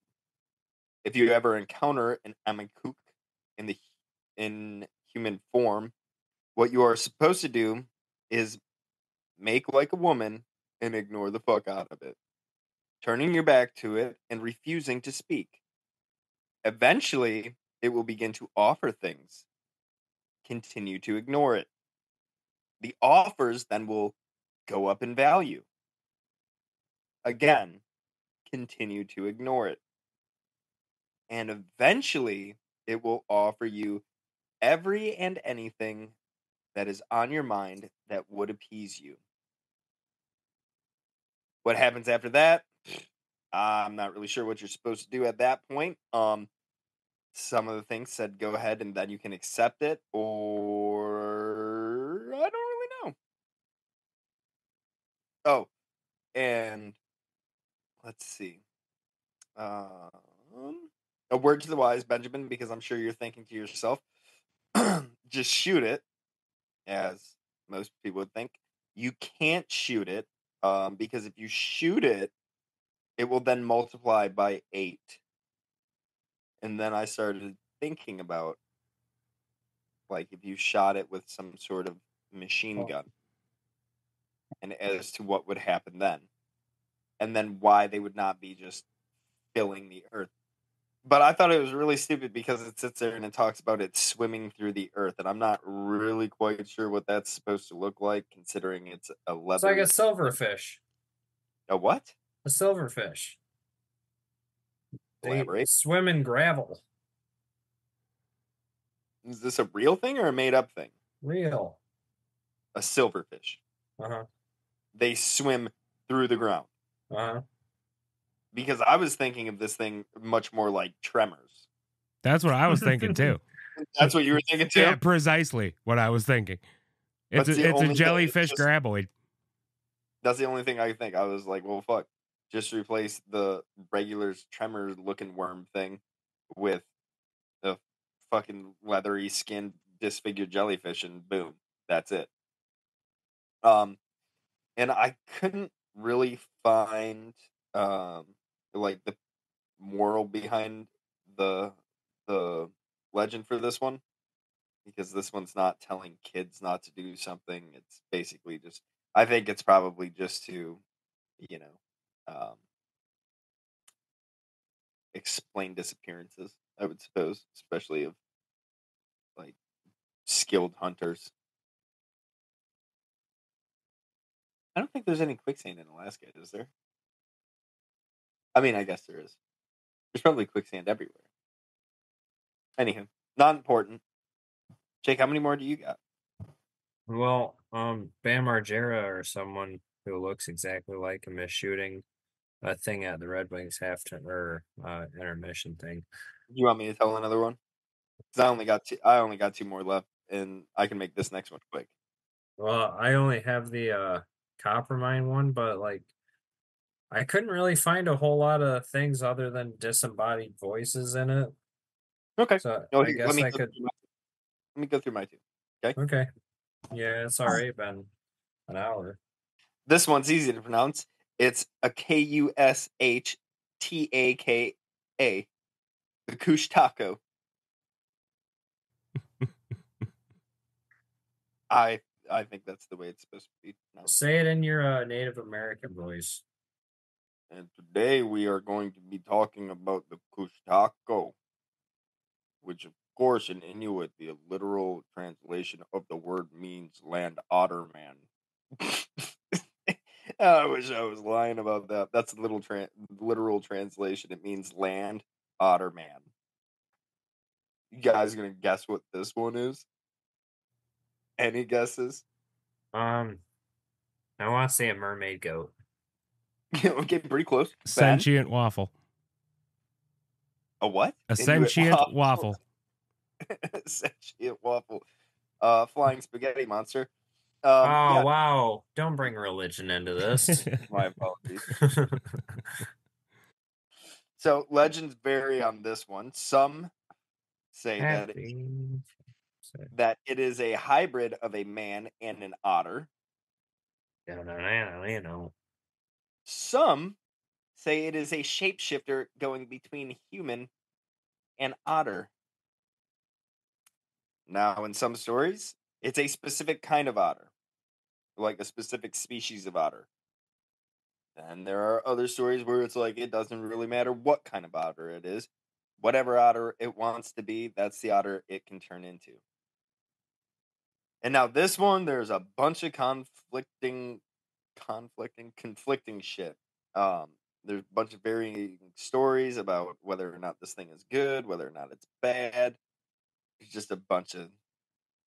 If you ever encounter an Amakuk in the in human form, what you are supposed to do is make like a woman and ignore the fuck out of it, turning your back to it and refusing to speak. Eventually, it will begin to offer things. Continue to ignore it. The offers then will go up in value. Again, continue to ignore it. And eventually, it will offer you every and anything that is on your mind that would appease you. What happens after that? I'm not really sure what you're supposed to do at that point. Some of the things said go ahead and then you can accept it, or I don't really know. Oh, and let's see. Um, a word to the wise, Benjamin, because I'm sure you're thinking to yourself, just shoot it, as most people would think. You can't shoot it, because if you shoot it, it will then multiply by 8. And then I started thinking about, like, if you shot it with some sort of machine gun, and as to what would happen then, and then why they would not be just filling the earth. But I thought it was really stupid because it sits there and it talks about it swimming through the earth, and I'm not really quite sure what that's supposed to look like, considering it's a It's like leathery. a silverfish. A what? A silverfish. They Elaborate. swim in gravel. Is this a real thing or a made up thing? Real. A silverfish. Uh-huh. They swim through the ground. Uh-huh. Because I was thinking of this thing much more like Tremors. That's what I was thinking too. That's what you were thinking too? Yeah, precisely what I was thinking. It's a jellyfish graboid. That's the only thing I think. I was like, well, fuck. Just replace the regular Tremor looking worm thing with the fucking leathery skinned disfigured jellyfish, and boom, that's it. And I couldn't really find like the moral behind the the legend for this one, because this one's not telling kids not to do something. It's basically just, I think it's probably just to, you know, explain disappearances, I would suppose, especially of like skilled hunters. I don't think there's any quicksand in Alaska, is there? I mean, I guess there is. There's probably quicksand everywhere. Anywho, not important. Jake, how many more do you got? Well, Bam Margera or someone who looks exactly like him is shooting a thing at the Red Wings intermission thing. You want me to tell another one? Because I only got two. I only got 2 more left, and I can make this next one quick. Well, I only have the Coppermine one, but like I couldn't really find a whole lot of things other than disembodied voices in it. Okay. So No, I guess I could. Let me go through my 2. Okay. Okay. Yeah, it's already been an hour. This one's easy to pronounce. It's a Kushtaaka. The Kush Taco. I think that's the way it's supposed to be pronounced. Say it in your Native American voice. And today we are going to be talking about the Kush Taco, which of course in Inuit the literal translation of the word means land otter man. I wish I was lying about that. That's a literal translation. It means land otter man. You guys gonna guess what this one is? Any guesses? I want to say a mermaid goat. Okay, pretty close. Ben? Sentient waffle. A what? A sentient waffle. Sentient waffle. Flying spaghetti monster. Oh, Yeah, wow. Don't bring religion into this. my apologies. So legends vary on this one. Some say Happy. that it is a hybrid of a man and an otter. You know. Some say it is a shapeshifter going between human and otter. Now, in some stories, it's a specific kind of otter, like a specific species of otter. And there are other stories where it's like it doesn't really matter what kind of otter it is. Whatever otter it wants to be, that's the otter it can turn into. And now this one, there's a bunch of conflicting shit. Um, there's a bunch of varying stories about whether or not this thing is good, whether or not it's bad. It's just a bunch of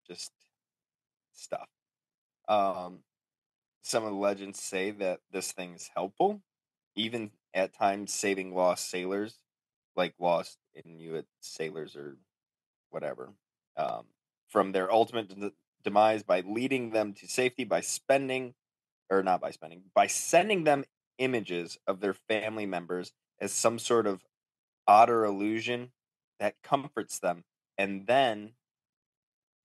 just stuff. Um, some of the legends say that this thing is helpful, even at times saving lost sailors, like lost Inuit sailors or whatever, um, from their ultimate demise by leading them to safety by spending, or not by spending, by sending them images of their family members as some sort of otter illusion that comforts them, and then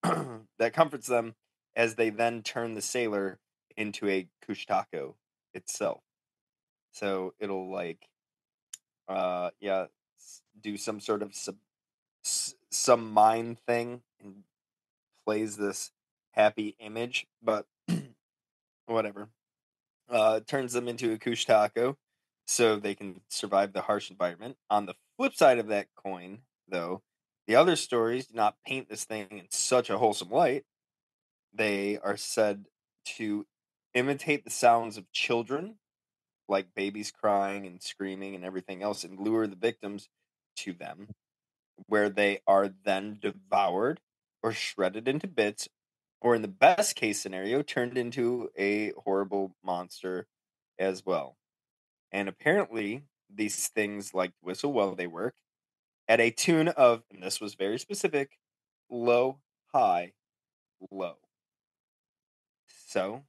that comforts them as they then turn the sailor into a kushtako itself. So it'll like, yeah, do some sort of some mind thing and plays this happy image, but whatever. Turns them into a kushtako so they can survive the harsh environment. On the flip side of that coin, though, the other stories do not paint this thing in such a wholesome light. They are said to imitate the sounds of children, like babies crying and screaming and everything else, and lure the victims to them, where they are then devoured or shredded into bits, or in the best case scenario, turned into a horrible monster as well. And apparently, these things like to whistle while they work at a tune of, and this was very specific, low, high, low. So,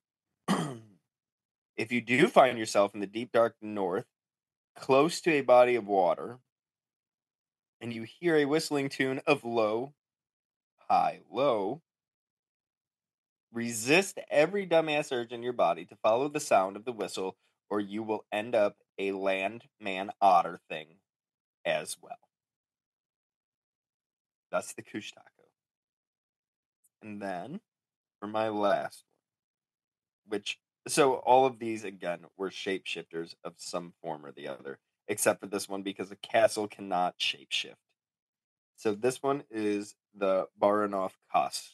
if you do find yourself in the deep dark north, close to a body of water, and you hear a whistling tune of low, high, low, resist every dumbass urge in your body to follow the sound of the whistle, or you will end up a landman otter thing as well. That's the Kush Taco. And then for my last one, which so all of these again were shapeshifters of some form or the other, except for this one because a castle cannot shapeshift. So this one is the Baranov Castle.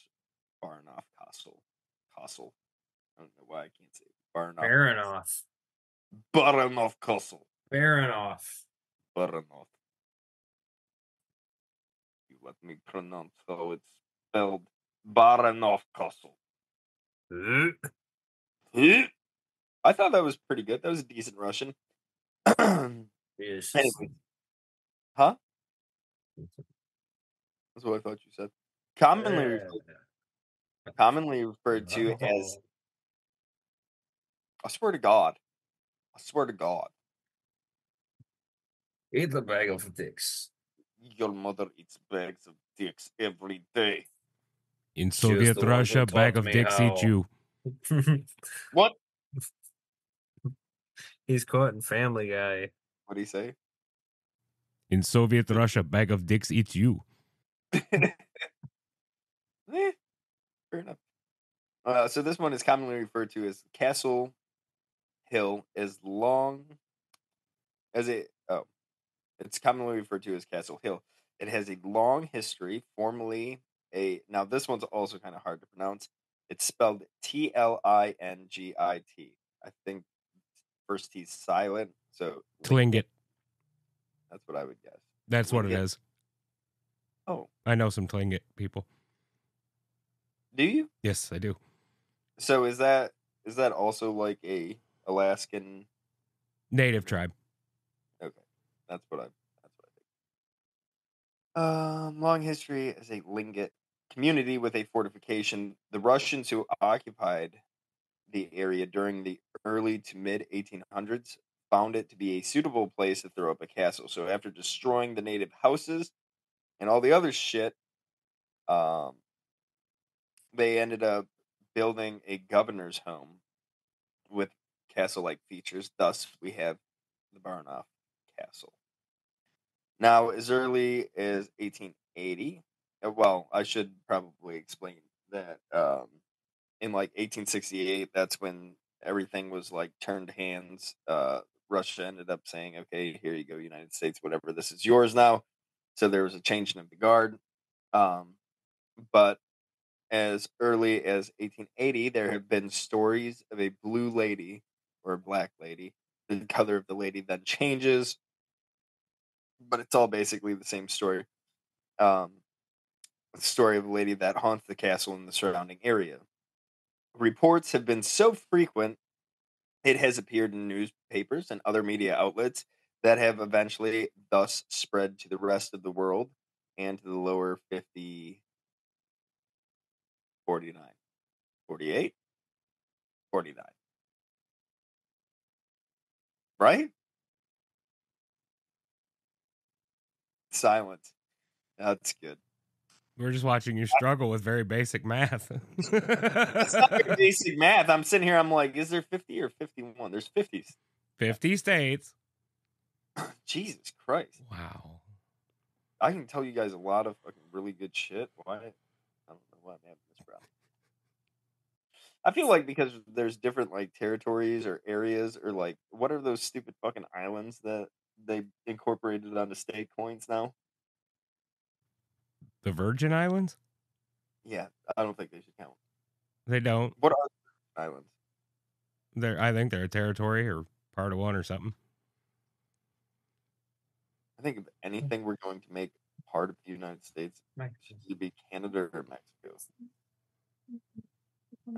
Castle. I don't know why I can't say it. Baronoff. Baranov Castle. Baronoff. Baranov. You let me pronounce how it's spelled. Baranov Castle. I thought that was pretty good. That was a decent Russian. Yes. Anyways, huh? That's what I thought you said. Commonly referred to as. I swear to God. I swear to God. Eat the bag of dicks. Your mother eats bags of dicks every day. In She was Soviet the one who Russia, bag taught of me dicks eat how. you. What? He's caught in Family Guy. What do you say? In Soviet Russia, bag of dicks eats you. Fair enough. So this one is commonly referred to as Castle Hill as long as it. Oh, it's commonly referred to as Castle Hill. It has a long history, formerly a. Now this one's also kind of hard to pronounce. It's spelled Tlingit. I think first T's silent, so Tlingit. That's what I would guess. That's what it Tlingit. is. Oh, I know some Tlingit people. do you? Yes, I do. So is that also like a Alaskan Native tribe. Okay, that's what I think. Long history as a lingot. community with a fortification. The Russians who occupied the area during the early to mid 1800s found it to be a suitable place to throw up a castle. So after destroying the native houses and all the other shit, um, they ended up building a governor's home with castle-like features. Thus, we have the Baranov Castle. Now, as early as 1880, well, I should probably explain that in like 1868, that's when everything was like turned hands. Russia ended up saying, "Okay, here you go, United States, whatever. This is yours now." So there was a changing of the guard. Um, but as early as 1880, there have been stories of a blue lady or a black lady. The color of the lady then changes, but it's all basically the same story. Um, the story of a lady that haunts the castle and the surrounding area. Reports have been so frequent, it has appeared in newspapers and other media outlets that have eventually thus spread to the rest of the world and to the lower 50, 49, 48, 49. Right? Silence. That's good. We're just watching you struggle with very basic math. That's not very basic math. I'm sitting here, I'm like, is there 50 or 51? There's 50s. 50 states. Jesus Christ. Wow. I can tell you guys a lot of fucking really good shit. Why? I don't know why I'm having this problem. I feel like because there's different like territories or areas or like what are those stupid fucking islands that they incorporated onto state coins now? The Virgin Islands? Yeah, I don't think they should count. They don't. What are the islands? I think they're a territory or part of one or something. I think if anything we're going to make part of the United States, it should either be Canada or Mexico.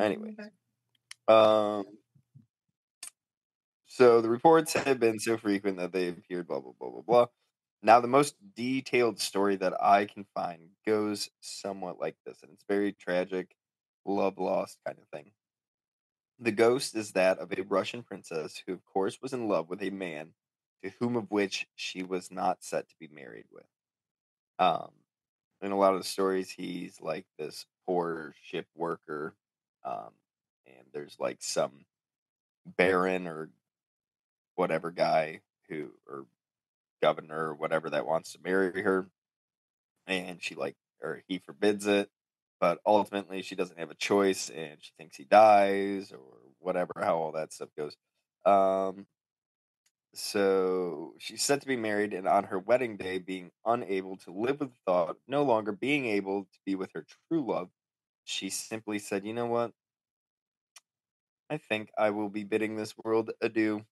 Anyways, um, so the reports have been so frequent that they appeared, blah blah blah blah blah. Now, the most detailed story that I can find goes somewhat like this, and it's very tragic, love lost kind of thing. The ghost is that of a Russian princess who, of course, was in love with a man to whom of which she was not set to be married with. Um, in a lot of the stories, he's like this poor ship worker, um, and there's like some baron or whatever guy who or governor or whatever that wants to marry her, and she like or he forbids it, but ultimately she doesn't have a choice, and she thinks he dies or whatever. How all that stuff goes. Um, so she's set to be married, and on her wedding day, being unable to live with the thought of no longer being able to be with her true love, she simply said, "You know what? I think I will be bidding this world adieu."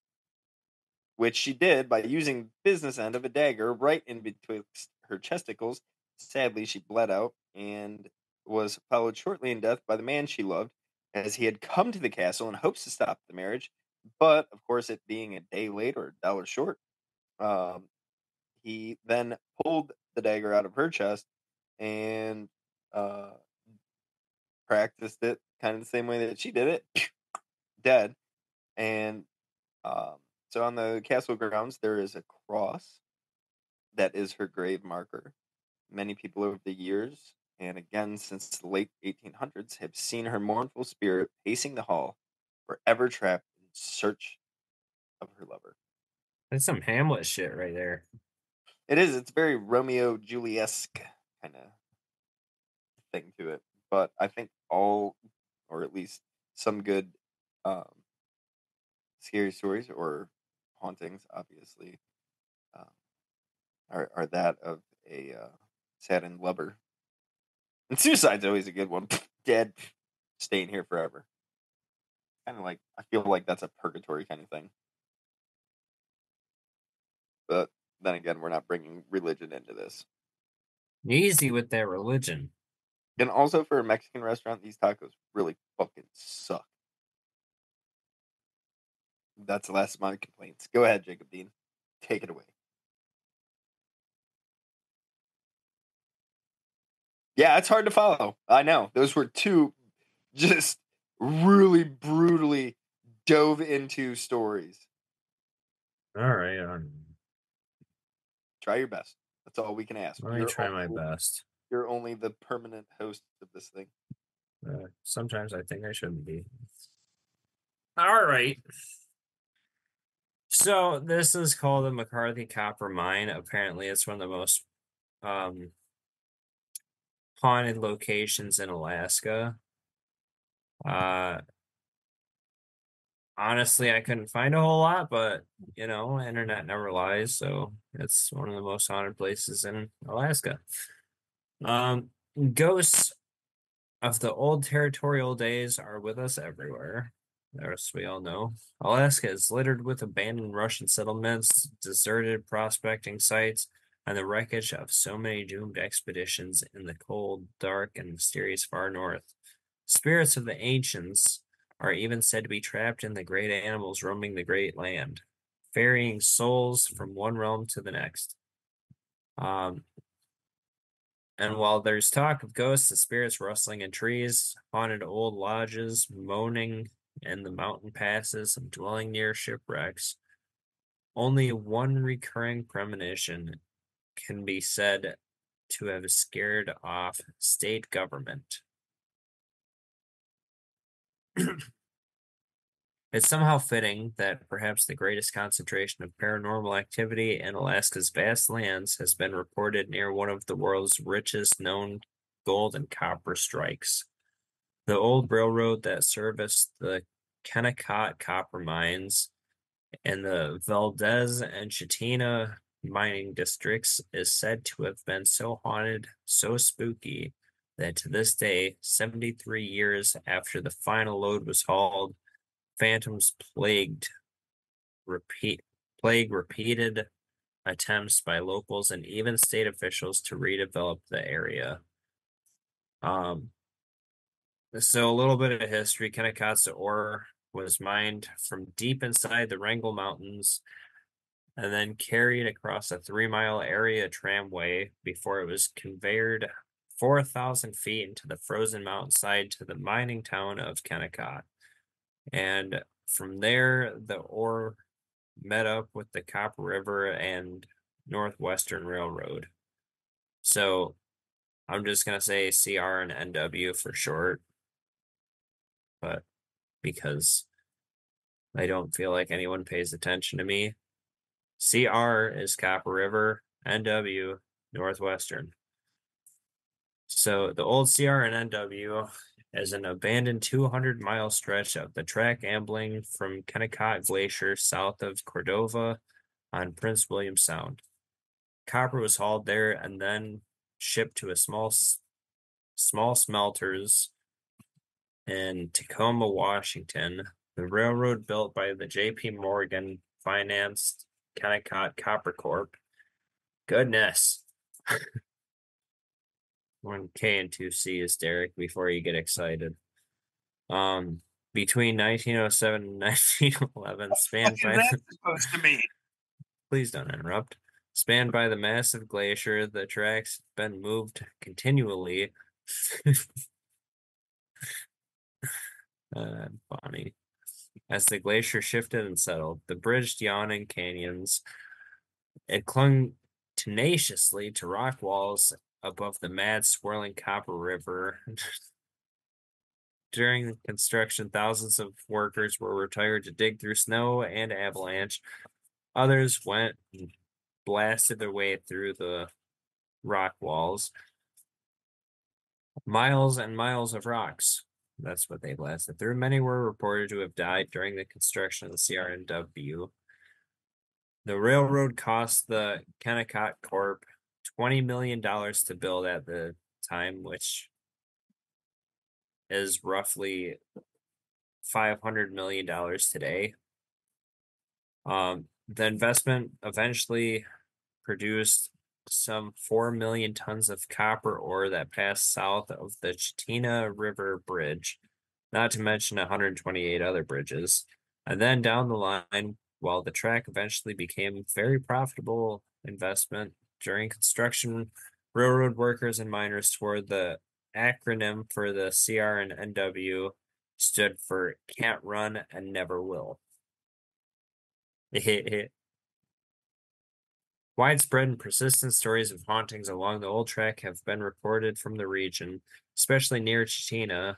Which she did by using business end of a dagger right in betwixt her chesticles. Sadly, she bled out and was followed shortly in death by the man she loved, as he had come to the castle in hopes to stop the marriage. But of course, it being a day late or a dollar short, um, he then pulled the dagger out of her chest and uh, practiced it kind of the same way that she did it, dead. And um, so on the castle grounds, there is a cross that is her grave marker. Many people over the years, and again since the late 1800s, have seen her mournful spirit pacing the hall, forever trapped in search of her lover. That's some Hamlet shit right there. It is, it's very Romeo Juliesque kind of thing to it. But I think all, or at least some good um, scary stories or hauntings, obviously, um, are that of a saddened lover. And suicide's always a good one. Dead, staying here forever. Kind of like I feel like that's a purgatory kind of thing. But then again, we're not bringing religion into this. Easy with that religion. And also for a Mexican restaurant, these tacos really fucking suck. That's the last of my complaints. Go ahead, Jacob Dean. Take it away. Yeah, it's hard to follow. I know. Those were two just really brutally dove into stories. All right. Try your best. That's all we can ask. Let me try my best. You're only the permanent host of this thing. Sometimes I think I shouldn't be. All right. So this is called the McCarthy Copper Mine. Apparently, it's one of the most haunted locations in Alaska. Honestly, I couldn't find a whole lot, but internet never lies, so it's one of the most haunted places in Alaska. Ghosts of the old territorial days are with us everywhere. As we all know, Alaska is littered with abandoned Russian settlements, deserted prospecting sites, and the wreckage of so many doomed expeditions in the cold, dark, and mysterious far north. Spirits of the ancients are even said to be trapped in the great animals roaming the great land, ferrying souls from one realm to the next. And while there's talk of ghosts and spirits rustling in trees, haunted old lodges moaning in the mountain passes, and dwelling near shipwrecks, only one recurring premonition can be said to have scared off state government. It's somehow fitting that perhaps the greatest concentration of paranormal activity in Alaska's vast lands has been reported near one of the world's richest known gold and copper strikes. The old railroad that serviced the Kennecott copper mines and the Valdez and Chitina mining districts is said to have been so haunted, so spooky, that to this day, 73 years after the final load was hauled, phantoms repeated attempts by locals and even state officials to redevelop the area. So a little bit of history. Kennecott's ore was mined from deep inside the Wrangell Mountains and then carried across a 3-mile area tramway before it was conveyed 4,000 feet into the frozen mountainside to the mining town of Kennecott. And from there, the ore met up with the Copper River and Northwestern Railroad. So I'm just going to say CR and NW for short, but because I don't feel like anyone pays attention to me, CR is Copper River, NW, Northwestern. So the old CR and NW is an abandoned 200-mile stretch of the track ambling from Kennecott Glacier south of Cordova on Prince William Sound. Copper was hauled there and then shipped to a small smelters in Tacoma, Washington. The railroad built by the J.P. Morgan financed Kennecott Copper Corp. Goodness. 1K and 2C is Derek before you get excited. Between 1907 and 1911, spanned by What is that supposed to mean? Please don't interrupt. Spanned by the massive glacier, the tracks have been moved continually. Funny. As the glacier shifted and settled, the bridged yawning canyons, it clung tenaciously to rock walls above the mad swirling Copper River. During construction, thousands of workers were retired to dig through snow and avalanche. Others went and blasted their way through the rock walls. Miles and miles of rocks. That's what they blasted through. Many were reported to have died during the construction of the CRNW. The railroad cost the Kennecott Corp $20 million to build at the time, which is roughly $500 million today. The investment eventually produced some 4 million tons of copper ore that passed south of the Chitina River Bridge, not to mention 128 other bridges. And then down the line, while the track eventually became a very profitable investment during construction, Railroad workers and miners swore the acronym for the CR and NW stood for Can't Run and Never Will. Widespread and persistent stories of hauntings along the old track have been reported from the region, especially near Chitina.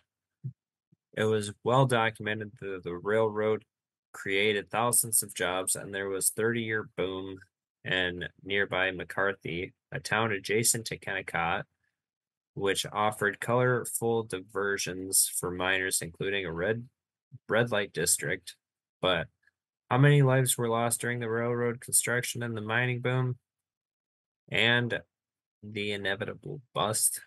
It was well documented that the railroad created thousands of jobs, and there was 30-year boom in nearby McCarthy, a town adjacent to Kennecott, which offered colorful diversions for miners, including a red light district. But how many lives were lost during the railroad construction and the mining boom? And the inevitable bust?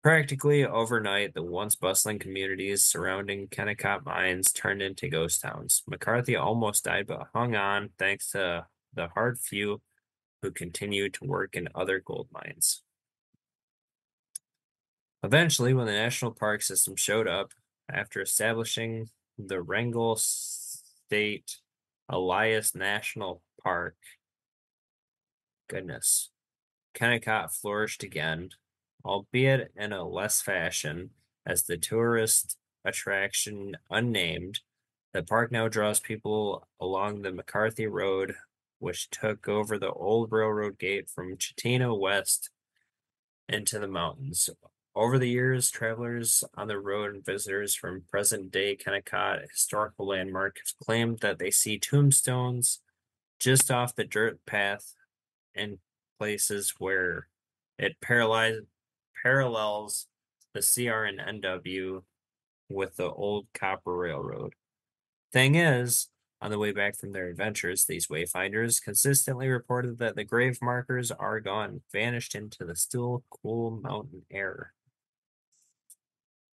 Practically overnight, the once bustling communities surrounding Kennecott mines turned into ghost towns. McCarthy almost died, but hung on thanks to the hard few who continued to work in other gold mines. Eventually, when the National Park System showed up, after establishing the Wrangell State Elias National Park, goodness, Kennecott flourished again, albeit in a less fashion, as the tourist attraction Unnamed. The park now draws people along the McCarthy Road, which took over the old railroad gate from Chitina west into the mountains. Over the years, travelers on the road and visitors from present-day Kennecott historical landmark have claimed that they see tombstones just off the dirt path in places where it parallels the CR and NW with the old copper railroad. Thing is, on the way back from their adventures, these wayfinders consistently reported that the grave markers are gone, vanished into the still cool mountain air.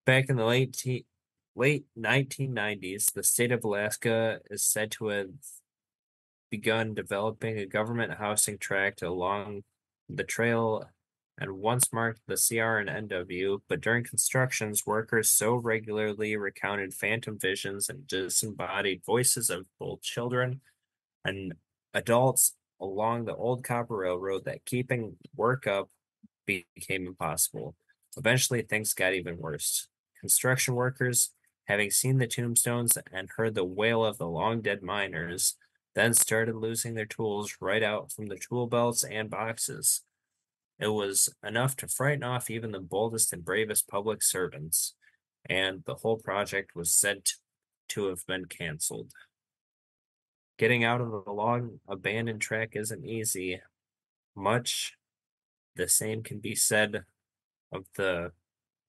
Back in the late 1990s, the state of Alaska is said to have begun developing a government housing tract along the trail and once marked the CR and NW, but during constructions, workers so regularly recounted phantom visions and disembodied voices of both children and adults along the old copper railroad that keeping work up became impossible. Eventually, things got even worse. Construction workers, having seen the tombstones and heard the wail of the long-dead miners, then started losing their tools right out from the tool belts and boxes. It was enough to frighten off even the boldest and bravest public servants, and the whole project was said to have been canceled. Getting out of the long abandoned track isn't easy. Much the same can be said of the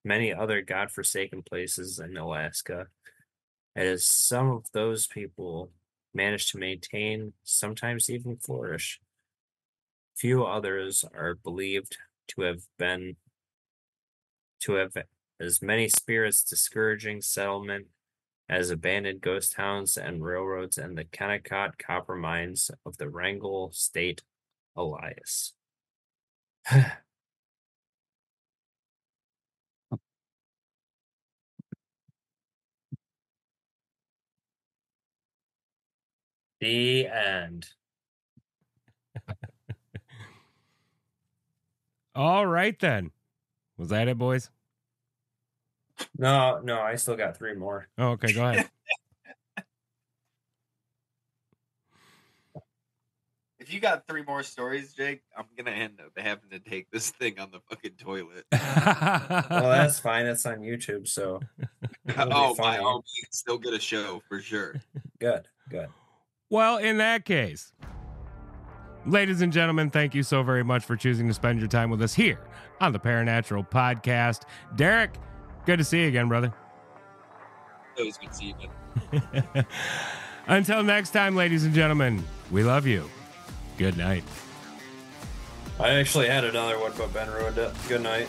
many other godforsaken places in Alaska, as some of those people manage to maintain, sometimes even flourish. Few others are believed to have as many spirits discouraging settlement as abandoned ghost towns and railroads and the Kennecott copper mines of the Wrangell State Elias. The end. All right, then. Was that it, boys? No, I still got 3 more. Oh, okay, go ahead. If you got 3 more stories, Jake, I'm gonna end up having to take this thing on the fucking toilet. Well, that's fine. It's on YouTube, so. Oh, by all means, still get a show for sure. Good. Well, in that case, ladies and gentlemen, thank you so very much for choosing to spend your time with us here on the Paranatural Podcast. Derek, good to see you again, brother. Always good to see you, man. Until next time, ladies and gentlemen, we love you. Good night. I actually had another one, but Ben ruined it. Good night.